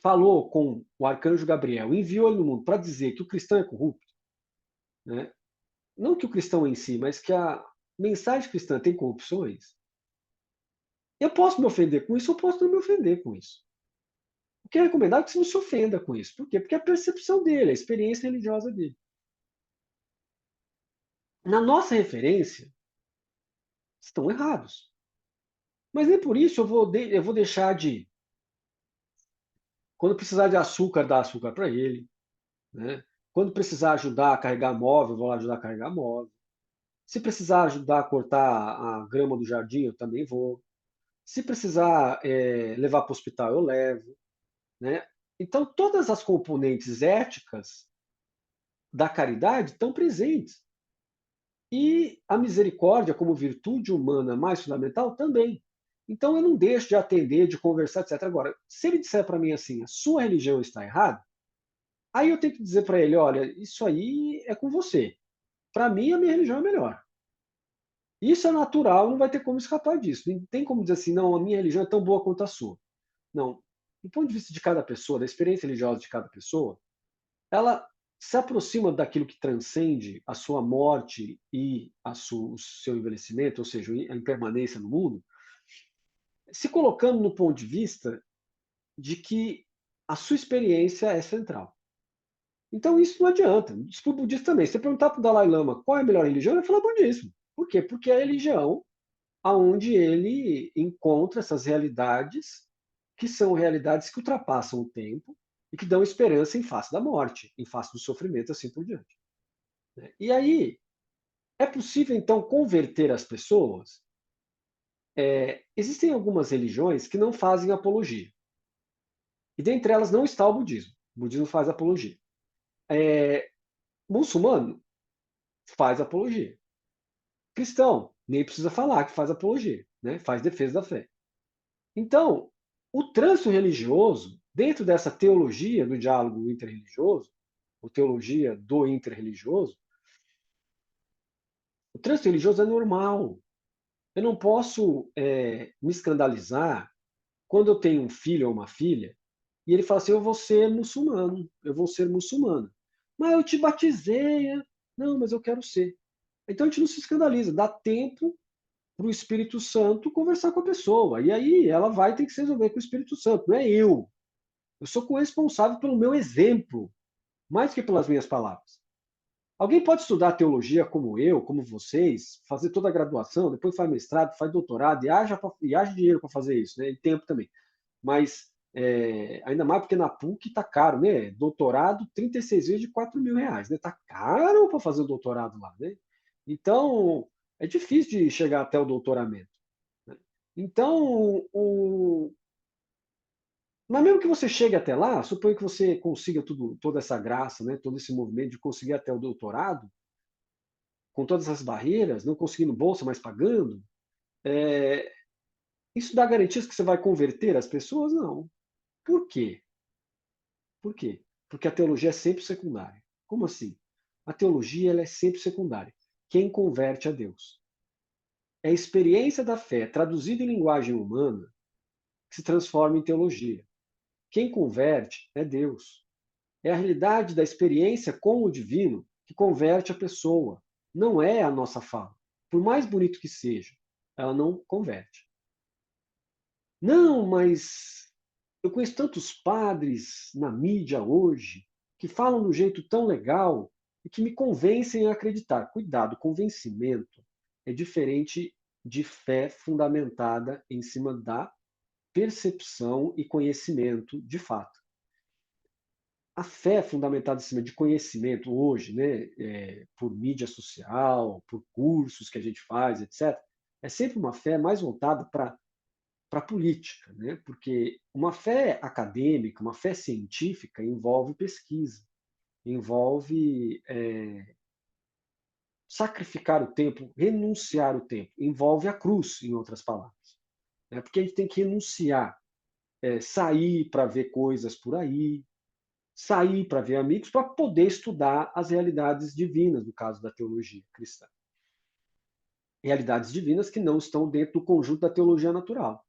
falou com o arcanjo Gabriel, enviou ele no mundo para dizer que o cristão é corrupto, né? Não que o cristão em si, mas que a mensagem cristã tem corrupções, eu posso me ofender com isso, eu posso não me ofender com isso. O que é recomendável é que você não se ofenda com isso. Por quê? Porque é a percepção dele, a experiência religiosa dele. Na nossa referência, estão errados. Mas nem por isso eu vou deixar de, quando precisar de açúcar, dar açúcar para ele. Né? Quando precisar ajudar a carregar móvel, eu vou lá ajudar a carregar móvel. Se precisar ajudar a cortar a grama do jardim, eu também vou. Se precisar levar para o hospital, eu levo. Né? Então, todas as componentes éticas da caridade estão presentes. E a misericórdia, como virtude humana mais fundamental, também. Então, eu não deixo de atender, de conversar, etc. Agora, se ele disser para mim assim, a sua religião está errada, aí eu tenho que dizer para ele, olha, isso aí é com você. Para mim, a minha religião é melhor. Isso é natural, não vai ter como escapar disso. Não tem como dizer assim, não, a minha religião é tão boa quanto a sua. Não. Do ponto de vista de cada pessoa, da experiência religiosa de cada pessoa, ela se aproxima daquilo que transcende a sua morte e o seu envelhecimento, ou seja, a impermanência no mundo, se colocando no ponto de vista de que a sua experiência é central. Então isso não adianta. Isso para o budista também. Se você perguntar para o Dalai Lama qual é a melhor religião, ele vai falar budismo. Por quê? Porque é a religião aonde ele encontra essas realidades que são realidades que ultrapassam o tempo e que dão esperança em face da morte, em face do sofrimento, assim por diante. E aí, é possível, então, converter as pessoas? Existem algumas religiões que não fazem apologia. E dentre elas não está o budismo. O budismo faz apologia. Muçulmano faz apologia. Cristão, nem precisa falar que faz apologia, né? Faz defesa da fé. Então, o trânsito religioso, dentro dessa teologia do diálogo interreligioso, ou teologia do interreligioso, o trânsito religioso é normal. Eu não posso me escandalizar quando eu tenho um filho ou uma filha e ele fala assim: eu vou ser muçulmano, eu vou ser muçulmana. Mas eu te batizei. Não, mas eu quero ser. Então a gente não se escandaliza, dá tempo para o Espírito Santo conversar com a pessoa. E aí ela vai ter que se resolver com o Espírito Santo, não é eu. Eu sou corresponsável pelo meu exemplo, mais que pelas minhas palavras. Alguém pode estudar teologia como eu, como vocês, fazer toda a graduação, depois faz mestrado, faz doutorado e haja dinheiro para fazer isso, né? E tempo também. Mas ainda mais porque na PUC está caro, né? Doutorado, 36 vezes de R$ 4.000, né? Está caro para fazer o doutorado lá, né? Então, é difícil de chegar até o doutoramento. Né? Então, mas mesmo que você chegue até lá, suponho que você consiga toda essa graça, né? Todo esse movimento de conseguir até o doutorado, com todas as barreiras, não conseguindo bolsa, mas pagando, é, isso dá garantias que você vai converter as pessoas? Não. Por quê? Por quê? Porque a teologia é sempre secundária. Como assim? A teologia ela é sempre secundária. Quem converte a Deus? É a experiência da fé traduzida em linguagem humana que se transforma em teologia. Quem converte é Deus. É a realidade da experiência com o divino que converte a pessoa. Não é a nossa fala. Por mais bonito que seja, ela não converte. Não, mas eu conheço tantos padres na mídia hoje que falam de um jeito tão legal e que me convencem a acreditar. Cuidado, convencimento é diferente de fé fundamentada em cima da percepção e conhecimento de fato. A fé fundamentada em cima de conhecimento hoje, né, por mídia social, por cursos que a gente faz, etc., é sempre uma fé mais voltada para a política, né? Porque uma fé acadêmica, uma fé científica envolve pesquisa, envolve sacrificar o tempo, renunciar o tempo, envolve a cruz, em outras palavras. Né? Porque a gente tem que renunciar, sair para ver coisas por aí, sair para ver amigos, para poder estudar as realidades divinas, no caso da teologia cristã. Realidades divinas que não estão dentro do conjunto da teologia natural.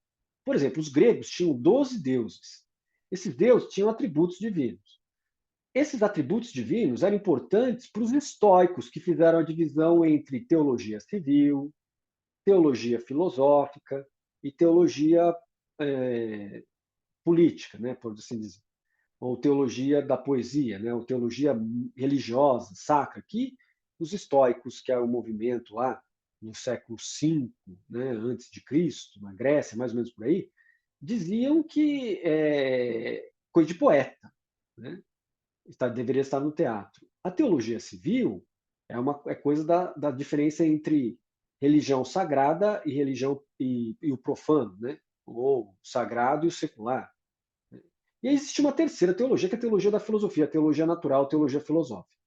Por exemplo, os gregos tinham 12 deuses. Esses deuses tinham atributos divinos. Esses atributos divinos eram importantes para os estoicos, que fizeram a divisão entre teologia civil, teologia filosófica e teologia política, né, por assim dizer. Ou teologia da poesia, né, ou teologia religiosa, sacra, que os estoicos, que é o movimento lá no século V, né, antes de Cristo, na Grécia, mais ou menos por aí, diziam que coisa de poeta, né? Deveria estar no teatro. A teologia civil é coisa da diferença entre religião sagrada e religião e o profano, né? Ou o sagrado e o secular. E aí existe uma terceira teologia, que é a teologia da filosofia, a teologia natural, a teologia filosófica.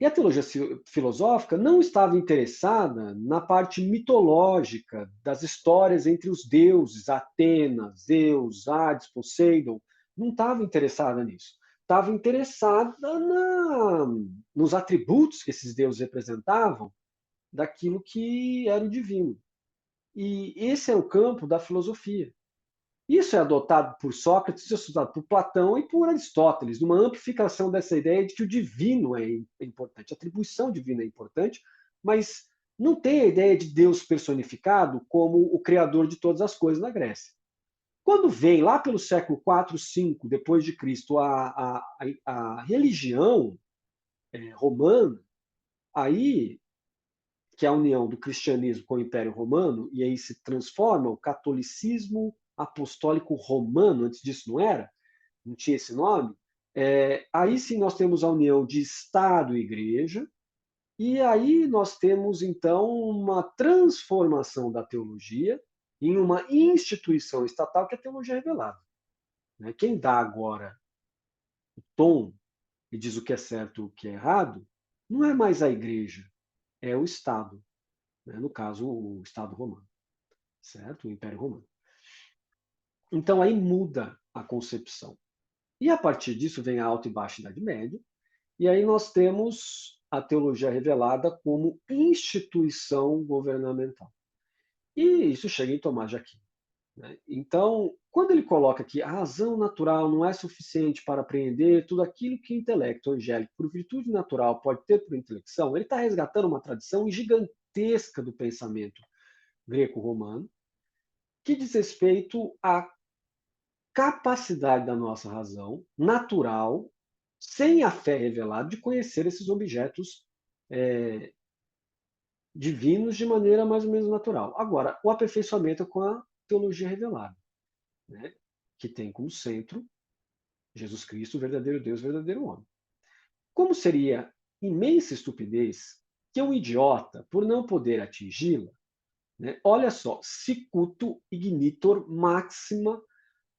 E a teologia filosófica não estava interessada na parte mitológica das histórias entre os deuses, Atenas, Zeus, Hades, Poseidon. Não estava interessada nisso. Estava interessada nos atributos que esses deuses representavam daquilo que era o divino. E esse é o campo da filosofia. Isso é adotado por Sócrates, isso é adotado por Platão e por Aristóteles, numa amplificação dessa ideia de que o divino é importante, a atribuição divina é importante, mas não tem a ideia de Deus personificado como o criador de todas as coisas na Grécia. Quando vem lá pelo século 4, 5 depois de Cristo a religião romana, aí que é a união do cristianismo com o Império Romano, e aí se transforma o catolicismo apostólico romano, antes disso não era, não tinha esse nome, aí sim nós temos a união de Estado e Igreja, e aí nós temos, então, uma transformação da teologia em uma instituição estatal que é a teologia revelada. Quem dá agora o tom e diz o que é certo e o que é errado, não é mais a Igreja, é o Estado. No caso, o Estado romano, certo? O Império Romano. Então aí muda a concepção. E a partir disso vem a Alta e Baixa Idade Média, e aí nós temos a teologia revelada como instituição governamental. E isso chega em Tomás de Aquino. Então, quando ele coloca que a razão natural não é suficiente para apreender tudo aquilo que o intelecto angélico, por virtude natural, pode ter por intelecção, ele está resgatando uma tradição gigantesca do pensamento greco-romano, que diz respeito à capacidade da nossa razão natural, sem a fé revelada, de conhecer esses objetos divinos de maneira mais ou menos natural. Agora, o aperfeiçoamento é com a teologia revelada, que tem como centro Jesus Cristo, verdadeiro Deus, verdadeiro homem. Como seria imensa estupidez que um idiota, por não poder atingi-la, olha só, sicuto ignitor maxima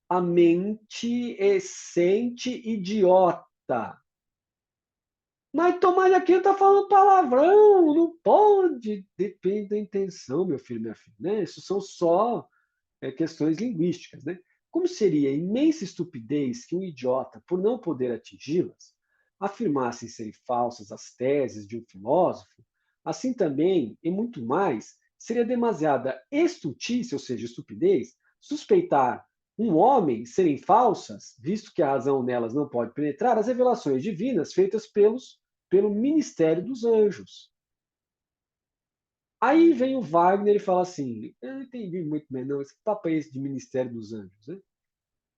a mente essente idiota. Mas Tomás de Aquino está falando palavrão, não pode. Depende da intenção, meu filho, minha filha. Isso são só questões linguísticas. Como seria imensa estupidez que um idiota, por não poder atingi-las, afirmassem serem falsas as teses de um filósofo, assim também, e muito mais, seria demasiada estultícia, ou seja, estupidez, suspeitar um homem serem falsas, visto que a razão nelas não pode penetrar, as revelações divinas feitas pelo ministério dos anjos. Aí vem o Wagner e fala assim, eu não entendi muito bem não, esse papo é esse de ministério dos anjos, né?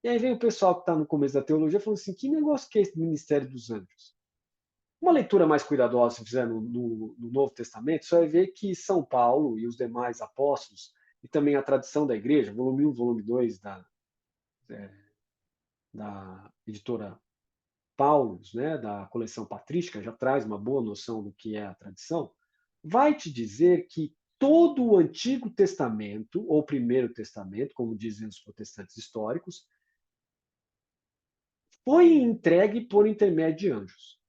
E aí vem o pessoal que está no começo da teologia falando assim, que negócio que é esse do ministério dos anjos? Uma leitura mais cuidadosa, se fizer no Novo Testamento, você vai ver que São Paulo e os demais apóstolos, e também a tradição da igreja, volume 1, volume 2 da editora Paulus, da coleção patrística, já traz uma boa noção do que é a tradição, vai te dizer que todo o Antigo Testamento, ou Primeiro Testamento, como dizem os protestantes históricos, foi entregue por intermédio de anjos.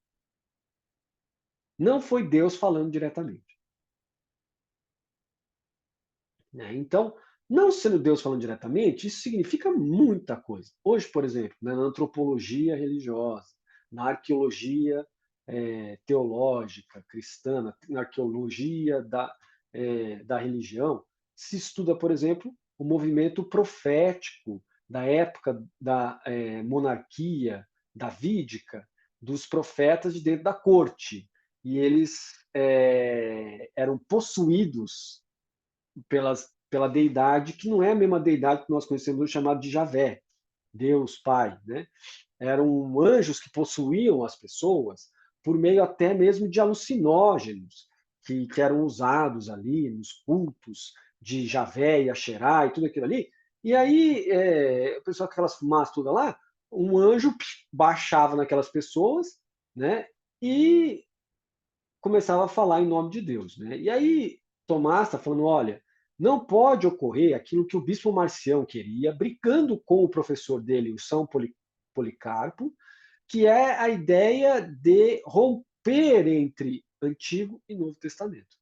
Não foi Deus falando diretamente. Então, não sendo Deus falando diretamente, isso significa muita coisa. Hoje, por exemplo, na antropologia religiosa, na arqueologia teológica cristã, na arqueologia da religião, se estuda, por exemplo, o movimento profético da época da monarquia davídica, dos profetas de dentro da corte. E eles eram possuídos pela deidade, que não é a mesma deidade que nós conhecemos, chamado de Javé, Deus Pai. Eram anjos que possuíam as pessoas por meio até mesmo de alucinógenos que eram usados ali nos cultos de Javé e Axerá e tudo aquilo ali. E aí, o pessoal com aquelas fumaças todas lá, um anjo baixava naquelas pessoas, e começava a falar em nome de Deus. E aí, Tomás está falando, olha, não pode ocorrer aquilo que o bispo Marcião queria, brincando com o professor dele, o São Policarpo, que é a ideia de romper entre Antigo e Novo Testamento.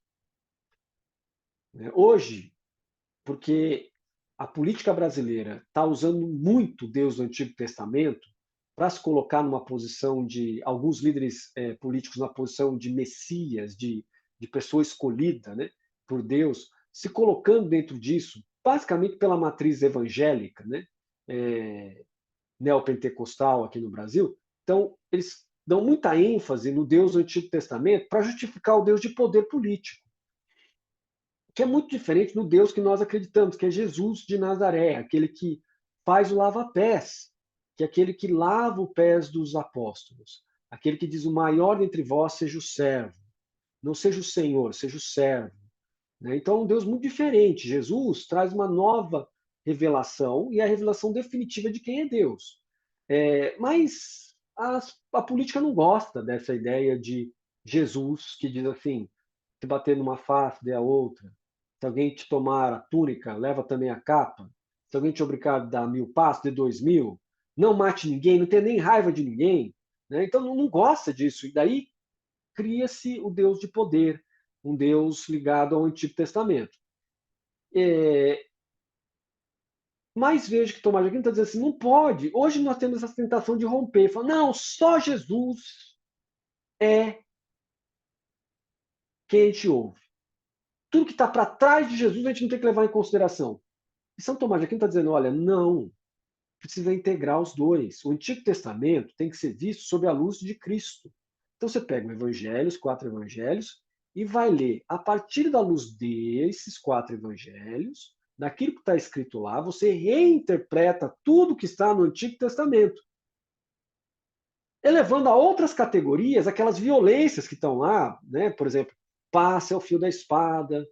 Hoje, porque a política brasileira está usando muito Deus do Antigo Testamento para se colocar numa posição de alguns líderes políticos na posição de Messias, de pessoa escolhida, por Deus, se colocando dentro disso, basicamente pela matriz evangélica, neopentecostal aqui no Brasil. Então, eles dão muita ênfase no Deus do Antigo Testamento para justificar o Deus de poder político, que é muito diferente do Deus que nós acreditamos, que é Jesus de Nazaré, aquele que faz o lava-pés, que é aquele que lava os pés dos apóstolos, aquele que diz o maior entre vós seja o servo. Não seja o Senhor, seja o servo. Né? Então, é um Deus muito diferente. Jesus traz uma nova revelação e a revelação definitiva de quem é Deus. Mas a política não gosta dessa ideia de Jesus que diz assim: se bater numa face, dê a outra. Se alguém te tomar a túnica, leva também a capa. Se alguém te obrigar a dar 1000 passos, dê 2000. Não mate ninguém, não tenha nem raiva de ninguém. Né? Então, não gosta disso. E daí cria-se o Deus de poder, um Deus ligado ao Antigo Testamento. Mas vejo que Tomás de Aquino está dizendo assim, não pode. Hoje nós temos essa tentação de romper. Falar, não, só Jesus é quem a gente ouve. Tudo que está para trás de Jesus a gente não tem que levar em consideração. E São Tomás de Aquino está dizendo, olha, não, precisa integrar os dois. O Antigo Testamento tem que ser visto sob a luz de Cristo. Então você pega o Evangelho, os 4 Evangelhos, e vai ler a partir da luz desses 4 Evangelhos, daquilo que está escrito lá, você reinterpreta tudo que está no Antigo Testamento, elevando a outras categorias aquelas violências que estão lá, né? Por exemplo, passe ao fio da espada,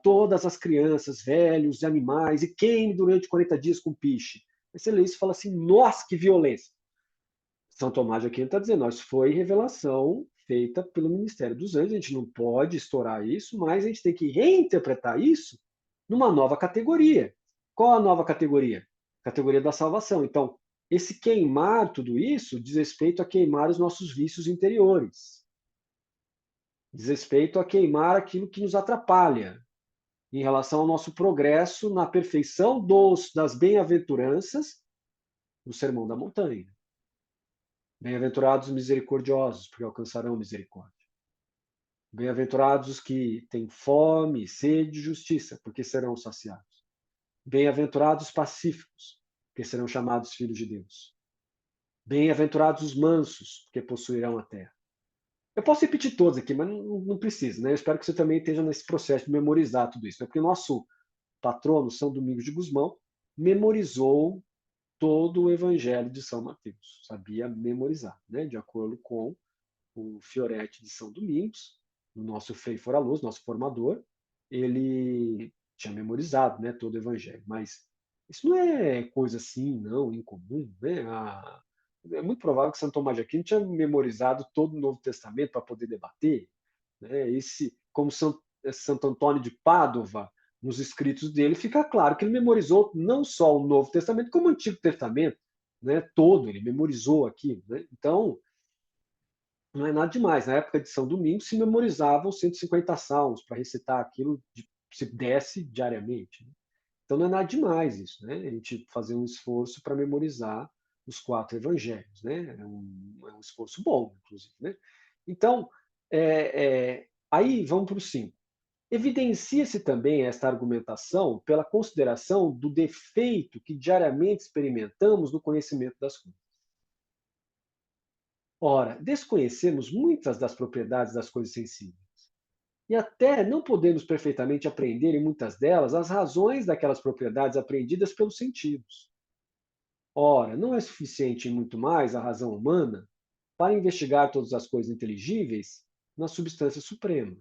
todas as crianças, velhos e animais, e queime durante 40 dias com piche. Aí você lê isso e fala assim, nossa, que violência. São Tomás de Aquino está dizendo, isso foi revelação feita pelo Ministério dos Anjos, a gente não pode estourar isso, mas a gente tem que reinterpretar isso numa nova categoria. Qual a nova categoria? Categoria da salvação. Então, esse queimar tudo isso diz respeito a queimar os nossos vícios interiores. Diz respeito a queimar aquilo que nos atrapalha em relação ao nosso progresso na perfeição das bem-aventuranças do Sermão da Montanha. Bem-aventurados os misericordiosos, porque alcançarão misericórdia. Bem-aventurados os que têm fome e sede de justiça, porque serão saciados. Bem-aventurados os pacíficos, porque serão chamados filhos de Deus. Bem-aventurados os mansos, porque possuirão a terra. Eu posso repetir todos aqui, mas não precisa, né? Eu espero que você também esteja nesse processo de memorizar tudo isso, né? Porque o nosso patrono, São Domingos de Gusmão, memorizou todo o Evangelho de São Mateus. Sabia memorizar, né? De acordo com o Fioretti de São Domingos, o nosso Frei Fora Luz, nosso formador, ele tinha memorizado, né, todo o Evangelho. Mas isso não é coisa assim, não, incomum. Né? É muito provável que São Tomás de Aquino tinha memorizado todo o Novo Testamento para poder debater. Né? Como Santo Antônio de Pádua, nos escritos dele, fica claro que ele memorizou não só o Novo Testamento, como o Antigo Testamento, né? Todo, ele memorizou aquilo. Né? Então, não é nada demais. Na época de São Domingos se memorizavam 150 salmos para recitar aquilo, se desse diariamente. Né? Então não é nada demais isso, né? A gente fazer um esforço para memorizar os 4 evangelhos, né? É um esforço bom, inclusive. Né? Então, aí vamos para o 5. Evidencia-se também esta argumentação pela consideração do defeito que diariamente experimentamos no conhecimento das coisas. Ora, desconhecemos muitas das propriedades das coisas sensíveis. E até não podemos perfeitamente apreender em muitas delas as razões daquelas propriedades apreendidas pelos sentidos. Ora, não é suficiente muito mais a razão humana para investigar todas as coisas inteligíveis na substância suprema.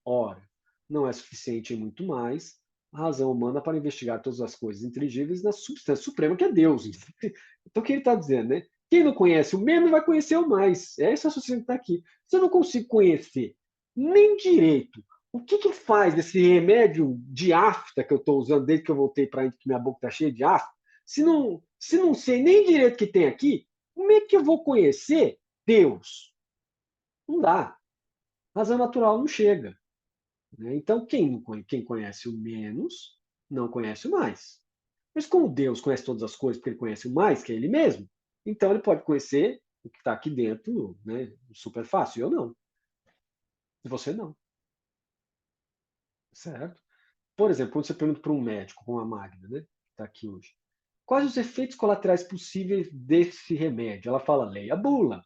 Ora, não é suficiente muito mais a razão humana para investigar todas as coisas inteligíveis na substância suprema, que é Deus. Então, o que ele está dizendo, né? Quem não conhece o menos vai conhecer o mais. É esse raciocínio que está aqui. Se eu não consigo conhecer nem direito o que faz desse remédio de afta que eu estou usando desde que eu voltei para que minha boca está cheia de afta, se não sei nem direito o que tem aqui, como é que eu vou conhecer Deus? Não dá. Razão natural não chega. Né? Então, quem conhece o menos, não conhece o mais. Mas como Deus conhece todas as coisas, porque ele conhece o mais, que é ele mesmo, então ele pode conhecer o que está aqui dentro, né, super fácil. Eu não. E você não. Certo? Por exemplo, quando você pergunta para um médico, como a Magna, né, que está aqui hoje, quais os efeitos colaterais possíveis desse remédio? Ela fala, leia a bula.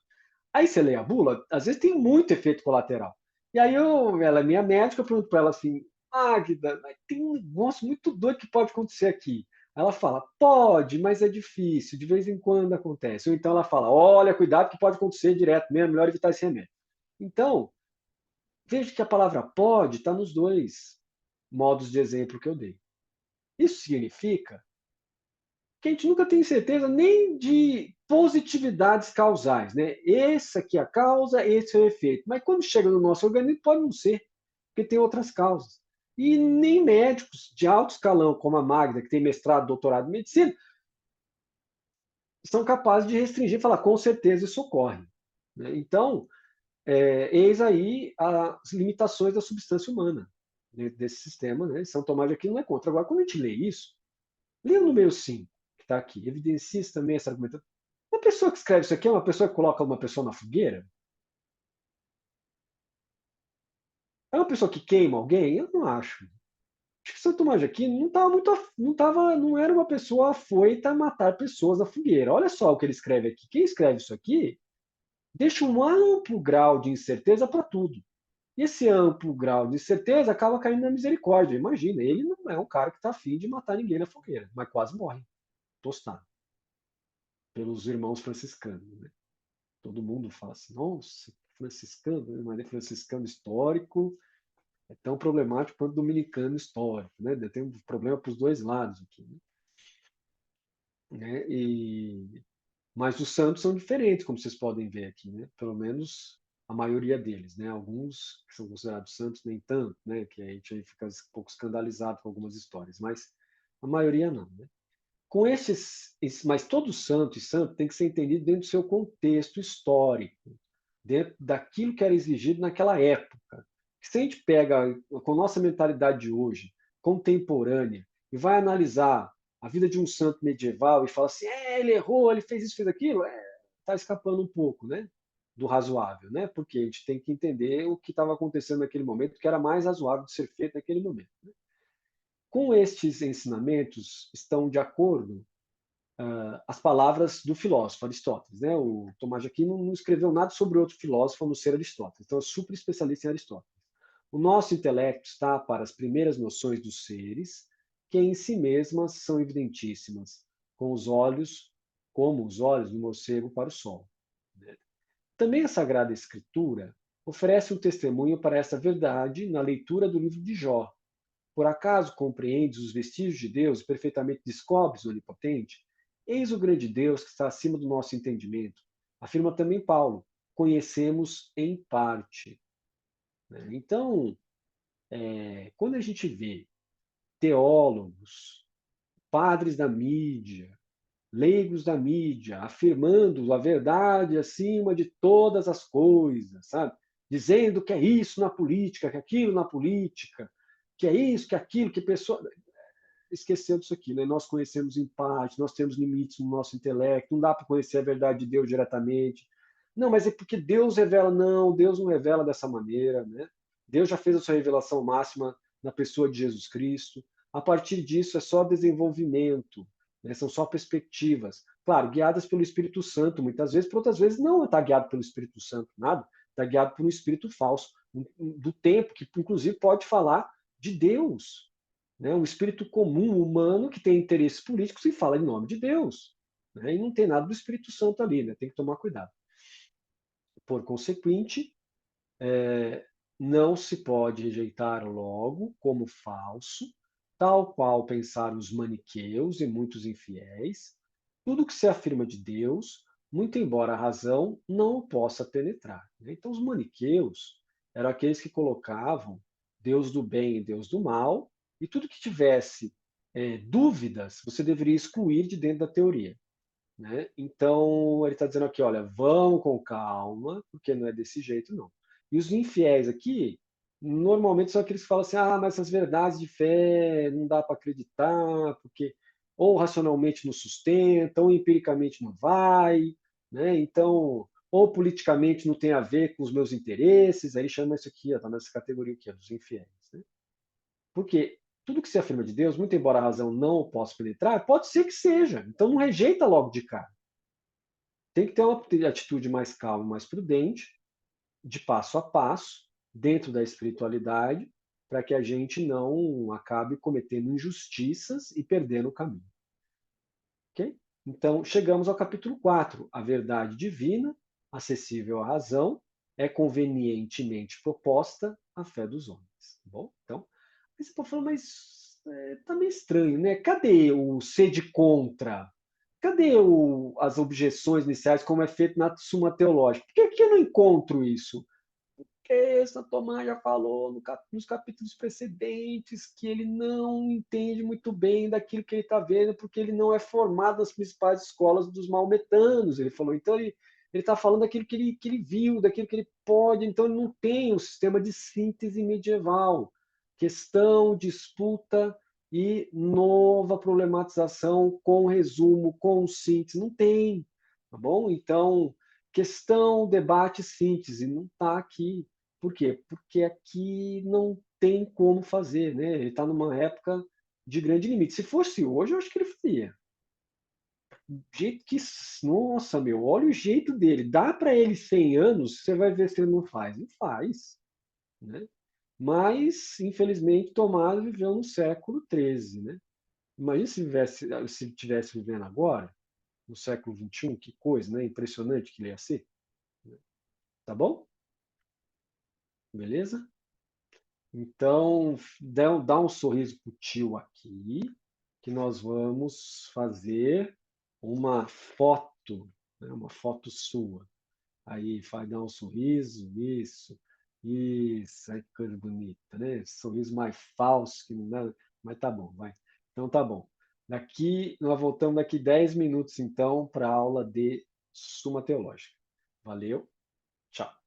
Aí você lê a bula, às vezes tem muito efeito colateral. E aí ela é minha médica, eu pergunto para ela assim, Magda, tem um negócio muito doido que pode acontecer aqui. Ela fala, pode, mas é difícil, de vez em quando acontece. Ou então ela fala, olha, cuidado que pode acontecer direto mesmo, melhor evitar esse remédio. Então, veja que a palavra pode está nos dois modos de exemplo que eu dei. Isso significa que a gente nunca tem certeza nem de positividades causais, né? Essa aqui é a causa, esse é o efeito. Mas quando chega no nosso organismo, pode não ser, porque tem outras causas. E nem médicos de alto escalão, como a Magda, que tem mestrado, doutorado em medicina, são capazes de restringir e falar, com certeza isso ocorre. Né? Então, eis aí as limitações da substância humana, dentro desse sistema. Né? São Tomás de Aquino não é contra. Agora, quando a gente lê isso, lê o número 5, que está aqui, evidencia também essa argumentação. Uma pessoa que escreve isso aqui é uma pessoa que coloca uma pessoa na fogueira? É uma pessoa que queima alguém? Eu não acho. Acho que São Tomás de Aquino não estava muito, não era uma pessoa afoita a matar pessoas na fogueira. Olha só o que ele escreve aqui. Quem escreve isso aqui deixa um amplo grau de incerteza para tudo. E esse amplo grau de incerteza acaba caindo na misericórdia. Imagina, ele não é um cara que está afim de matar ninguém na fogueira, mas quase morre, tostado, pelos irmãos franciscanos. Né? Todo mundo fala assim, nossa, franciscano, mas é franciscano histórico, é tão problemático quanto dominicano histórico. Né? Tem um problema para os dois lados aqui. Né? Mas os santos são diferentes, como vocês podem ver aqui, né? Pelo menos a maioria deles. Né? Alguns que são considerados santos, nem tanto, né? Que a gente fica um pouco escandalizado com algumas histórias, mas a maioria não. Né? Com mas todo santo e santo tem que ser entendido dentro do seu contexto histórico, dentro daquilo que era exigido naquela época. Se a gente pega com a nossa mentalidade de hoje, contemporânea, e vai analisar a vida de um santo medieval e fala assim, ele errou, ele fez isso, fez aquilo, está escapando um pouco, né? Do razoável, né? Porque a gente tem que entender o que estava acontecendo naquele momento, que era mais razoável de ser feito naquele momento. Né? Com estes ensinamentos, estão de acordo as palavras do filósofo Aristóteles. Né? O Tomás de Aquino não escreveu nada sobre outro filósofo a não ser Aristóteles, então é super especialista em Aristóteles. O nosso intelecto está para as primeiras noções dos seres, que em si mesmas são evidentíssimas, com os olhos, como os olhos do morcego para o sol. Né? Também a Sagrada Escritura oferece um testemunho para essa verdade na leitura do livro de Jó. Por acaso compreendes os vestígios de Deus e perfeitamente descobres o Onipotente? Eis o grande Deus que está acima do nosso entendimento. Afirma também Paulo. Conhecemos em parte. Né? Então, quando a gente vê teólogos, padres da mídia, leigos da mídia, afirmando a verdade acima de todas as coisas, sabe? Dizendo que é isso na política, que é aquilo na política, que é isso, que é aquilo, que pessoa esqueceu disso aqui, né? Nós conhecemos em parte, nós temos limites no nosso intelecto, não dá para conhecer a verdade de Deus diretamente. Não, mas é porque Deus revela, não, Deus não revela dessa maneira, né? Deus já fez a sua revelação máxima na pessoa de Jesus Cristo. A partir disso é só desenvolvimento, né? São só perspectivas. Claro, guiadas pelo Espírito Santo, muitas vezes, por outras vezes não está guiado pelo Espírito Santo, nada. Está guiado por um espírito falso, do tempo, que inclusive pode falar de Deus, né? Um espírito comum, humano, que tem interesses políticos e fala em nome de Deus. Né? E não tem nada do Espírito Santo ali, né? Tem que tomar cuidado. Por consequente, não se pode rejeitar logo como falso, tal qual pensaram os maniqueus e muitos infiéis, tudo que se afirma de Deus, muito embora a razão não o possa penetrar. Né? Então, os maniqueus eram aqueles que colocavam Deus do bem e Deus do mal, e tudo que tivesse dúvidas, você deveria excluir de dentro da teoria. Né? Então, ele está dizendo aqui, olha, vão com calma, porque não é desse jeito, não. E os infiéis aqui, normalmente são aqueles que falam assim, mas essas verdades de fé não dá para acreditar, porque ou racionalmente não sustenta, ou empiricamente não vai, né? Então, ou politicamente não tem a ver com os meus interesses, aí ele chama isso aqui, está nessa categoria aqui, dos infiéis. Né? Porque tudo que se afirma de Deus, muito embora a razão não o possa penetrar, pode ser que seja. Então não rejeita logo de cara. Tem que ter uma atitude mais calma, mais prudente, de passo a passo, dentro da espiritualidade, para que a gente não acabe cometendo injustiças e perdendo o caminho. Okay? Então, chegamos ao capítulo 4, a verdade divina, acessível à razão, é convenientemente proposta a fé dos homens. Tá bom? Então, aí você pode falar, mas tá meio estranho, né? Cadê o ser de contra? Cadê as objeções iniciais, como é feito na Suma Teológica? Por que eu não encontro isso? Porque Santo Tomás já falou nos capítulos precedentes que ele não entende muito bem daquilo que ele está vendo, porque ele não é formado nas principais escolas dos maometanos. Ele falou, então ele está falando daquilo que ele viu, daquilo que ele pode, então ele não tem um sistema de síntese medieval. Questão, disputa e nova problematização com resumo, com síntese. Não tem, tá bom? Então, questão, debate, síntese, não está aqui. Por quê? Porque aqui não tem como fazer, né? Ele está numa época de grande limite. Se fosse hoje, eu acho que ele faria. Do jeito que, nossa, meu, olha o jeito dele. Dá para ele 100 anos, você vai ver se ele não faz. Não faz, né? Mas, infelizmente, Tomás viveu no século XIII, né? Imagina se tivesse vivendo agora, no século XXI, que coisa, né? Impressionante que ele ia ser. Tá bom? Beleza? Então, dá um sorriso pro tio aqui, que nós vamos fazer uma foto, né? Uma foto sua. Aí vai dar um sorriso, isso, aí que coisa bonita, né? Sorriso mais falso que não dá, mas tá bom, vai. Então tá bom. Nós voltamos daqui 10 minutos, então, para a aula de Suma Teológica. Valeu, tchau.